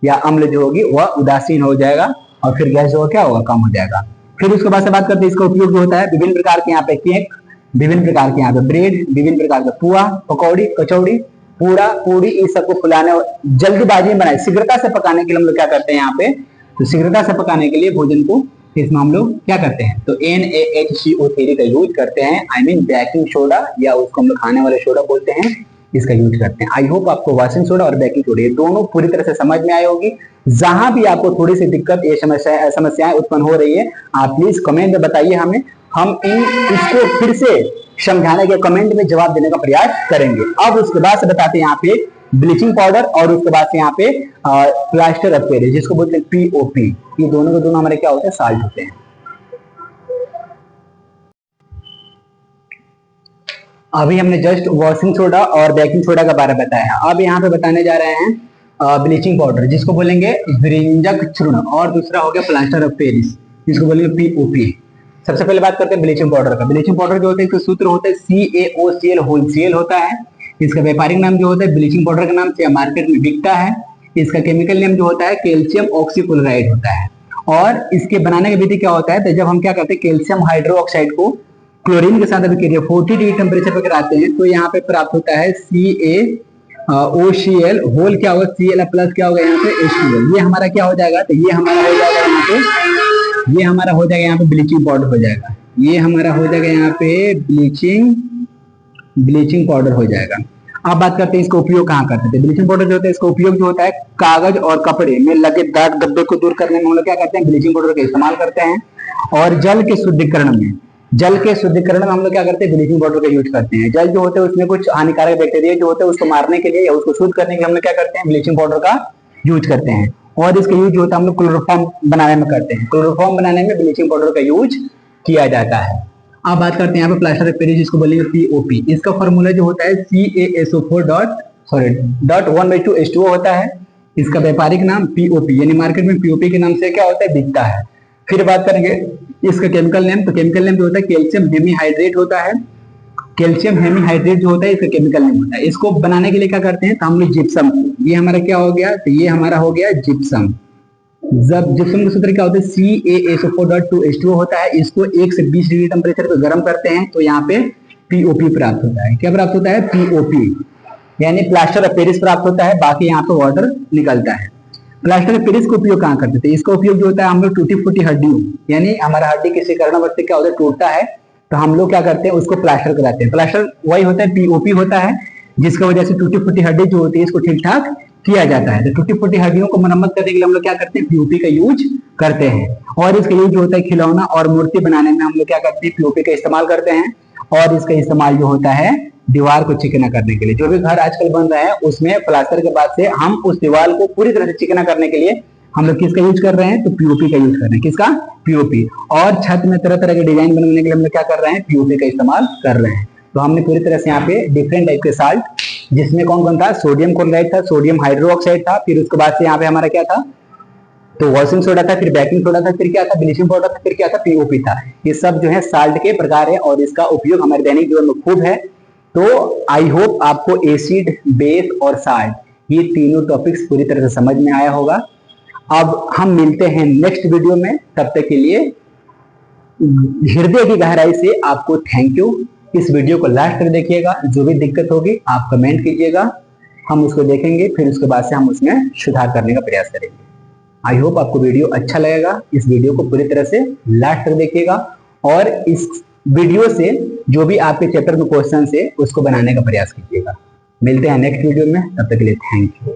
या अम्ल जो होगी वह उदासीन हो जाएगा, और फिर गैस जो क्या होगा? कम हो जाएगा। फिर उसके बाद से बात करते हैं इसका उपयोग जो होता है विभिन्न प्रकार के यहाँ पे केक, विभिन्न प्रकार के यहाँ पे ब्रेड, विभिन्न प्रकार का पुआ, पकौड़ी, कचौड़ी, पूड़ा, पूड़ी, इस सबको फुलाने और जल्दीबाजी में बनाए शीघ्रता से पकाने के लिए हम लोग क्या करते हैं यहाँ पे? तो शीघ्रता से पकाने के लिए भोजन को इसमें हम लोग क्या करते हैं? तो NaHCO3 का यूज करते हैं। आई मीन बेकिंग सोडा, या उसको हम लोग खाने वाले सोडा बोलते हैं, इसका यूज करते हैं। आई होप आपको वॉशिंग सोडा और बेकिंग सोडा ये दोनों पूरी तरह से समझ में आई होगी। जहां भी आपको थोड़ी सी दिक्कत, ये समस्याएं उत्पन्न हो रही है, आप प्लीज कमेंट में बताइए हमें, हम इसको फिर से समझाने के, कमेंट में जवाब देने का प्रयास करेंगे। अब उसके बाद से बताते हैं यहाँ पे ब्लीचिंग पाउडर, और उसके बाद से यहाँ पे प्लास्टर ऑफ पेरिस, जिसको बोलते हैं POP। ये दोनों के दोनों हमारे क्या होते हैं? साल्ट होते हैं। अभी हमने जस्ट वॉशिंग सोडा और बेकिंग सोडा का बारे में बताया। अब यहाँ पे बताने जा रहे हैं ब्लीचिंग पाउडर, जिसको बोलेंगे विरंजक चूर्ण, और दूसरा हो गया प्लास्टर ऑफ पेरिस, जिसको बोलेंगे POP। सबसे पहले बात करते हैं ब्लीचिंग पाउडर का। ब्लीचिंग पाउडर जो होता है, इसका सूत्र होता है CaOCl होलसेल होता है। इसका व्यापारिक नाम जो होता है ब्लीचिंग पाउडर के नाम से मार्केट में बिकता है। इसका केमिकल नेम जो होता है कैल्शियम ऑक्सीक्लोराइड होता है। और इसके बनाने की विधि क्या होता है? तो जब हम क्या करते हैं, कैल्शियम हाइड्रोक्साइड को क्लोरीन के साथ अभी करिए 40 डिग्री टेम्परेचर पर कराते हैं, तो यहाँ पे प्राप्त होता है CaOCl होल, क्या होगा? Cl प्लस क्या होगा यहाँ पे? H2O। ये हमारा क्या हो जाएगा? तो ये हमारा हो जाएगा यहाँ पे, ये हमारा हो जाएगा यहाँ पे ब्लीचिंग पाउडर हो जाएगा। ये हमारा हो जाएगा यहाँ पे ब्लीचिंग पाउडर हो जाएगा। अब बात करते हैं इसका उपयोग कहाँ करते हैं। ब्लीचिंग पाउडर जो होता है, इसका उपयोग जो होता है कागज और कपड़े में लगे दाग धब्बे को दूर करने में हम लोग क्या करते हैं? ब्लीचिंग पाउडर का इस्तेमाल करते हैं। और जल के शुद्धिकरण में हम लोग क्या करते हैं? ब्लीचिंग पाउडर का यूज करते हैं। जल जो होते हैं उसमें कुछ हानिकारक बैक्टीरिया जो होते हैं उसको मारने के लिए या उसको शुद्ध करने के लिए हम लोग क्या करते हैं? ब्लीचिंग पाउडर का यूज करते हैं। और इसका यूज जो होता है हम लोग क्लोरोफॉर्म बनाने में करते हैं। क्लोरोफॉर्म बनाने में ब्लीचिंग पाउडर का यूज किया जाता है। अब बात करते हैं यहाँ पे प्लास्टर ऑफ पेरिस, जिसको बोलेंगे POP। इसका फॉर्मूला जो होता है CaSO4.1/2H2O होता है। इसका व्यापारिक नाम POP, यानी मार्केट में POP के नाम से क्या होता है? बिकता है। फिर बात करेंगे इसका केमिकल नेम, तो केमिकल नेम जो होता है कैल्शियम हेमीहाइड्रेट होता है। कैल्शियम हेमीहाइड्रेट जो होता है इसका केमिकल नेम होता है। इसको बनाने के लिए क्या करते हैं? तो हम लोग जिप्सम, ये हमारा क्या हो गया? तो ये हमारा हो गया जिप्सम। जब जिप्सम का सूत्र क्या होता है? CaSO4.2H2O होता है। इसको 1 से 20 डिग्री टेम्परेचर पे गर्म करते हैं, तो यहाँ पे POP प्राप्त होता है। क्या प्राप्त होता है? POP, यानी प्लास्टर ऑफ पेरिस प्राप्त होता है। बाकी यहाँ पे वाटर निकलता है। प्लास्टर ऑफ पेरिस का उपयोग कहाँ करते थे? इसका उपयोग जो होता है हम लोग टूटी फूटी हड्डियों, यानी हमारा हड्डी किसी कारणवश से क्या होता है? टूटता है, तो हम लोग क्या करते हैं? उसको प्लास्टर कराते हैं। प्लास्टर वही होता है, POP होता है, जिसकी वजह से टूटी फूटी हड्डी जो होती है इसको ठीक ठाक किया जाता है। तो टूटी फूटी हड्डियों को मरम्मत करने के लिए हम लोग क्या करते हैं? POP का यूज करते हैं। और इसका यूज जो होता है खिलौना और मूर्ति बनाने में हम लोग क्या करते हैं? POP का इस्तेमाल करते हैं। और इसका इस्तेमाल जो होता है दीवार को चिकना करने के लिए। जो भी घर आजकल बन रहे हैं उसमें प्लास्टर के बाद से हम उस दीवार को पूरी तरह से चिकना करने के लिए हम लोग किसका यूज कर रहे हैं? तो POP का यूज कर रहे हैं। किसका? POP। और छत में तरह तरह के डिजाइन बनाने के लिए हम लोग क्या कर रहे हैं? POP का इस्तेमाल कर रहे हैं। तो हमने पूरी तरह से यहाँ पे डिफरेंट टाइप के साल्ट, जिसमें कौन कौन था? सोडियम क्लोराइड था, सोडियम हाइड्रोक्साइड था, फिर उसके बाद से यहाँ पे हमारा क्या था? तो वॉशिंग सोडा था, फिर बेकिंग सोडा था, फिर क्या था? ब्लीचिंग पाउडर था, फिर क्या था? POP था। ये सब जो है साल्ट के प्रकार है और इसका उपयोग हमारे दैनिक जीवन में खूब है। तो आई होप आपको एसिड, बेस और साल्ट ये तीनों टॉपिक्स पूरी तरह से समझ में आया होगा। अब हम मिलते हैं नेक्स्ट वीडियो में, तब तक के लिए हृदय की गहराई से आपको थैंक यू। इस वीडियो को लास्ट तक देखिएगा। जो भी दिक्कत होगी आप कमेंट कीजिएगा, हम उसको देखेंगे, फिर उसके बाद से हम उसमें सुधार करने का प्रयास करेंगे। आई होप आपको वीडियो अच्छा लगेगा। इस वीडियो को पूरी तरह से लास्ट तक देखिएगा और इस वीडियो से जो भी आपके चैप्टर में क्वेश्चन है उसको बनाने का प्रयास कीजिएगा। मिलते हैं नेक्स्ट वीडियो में, तब तक के लिए थैंक यू।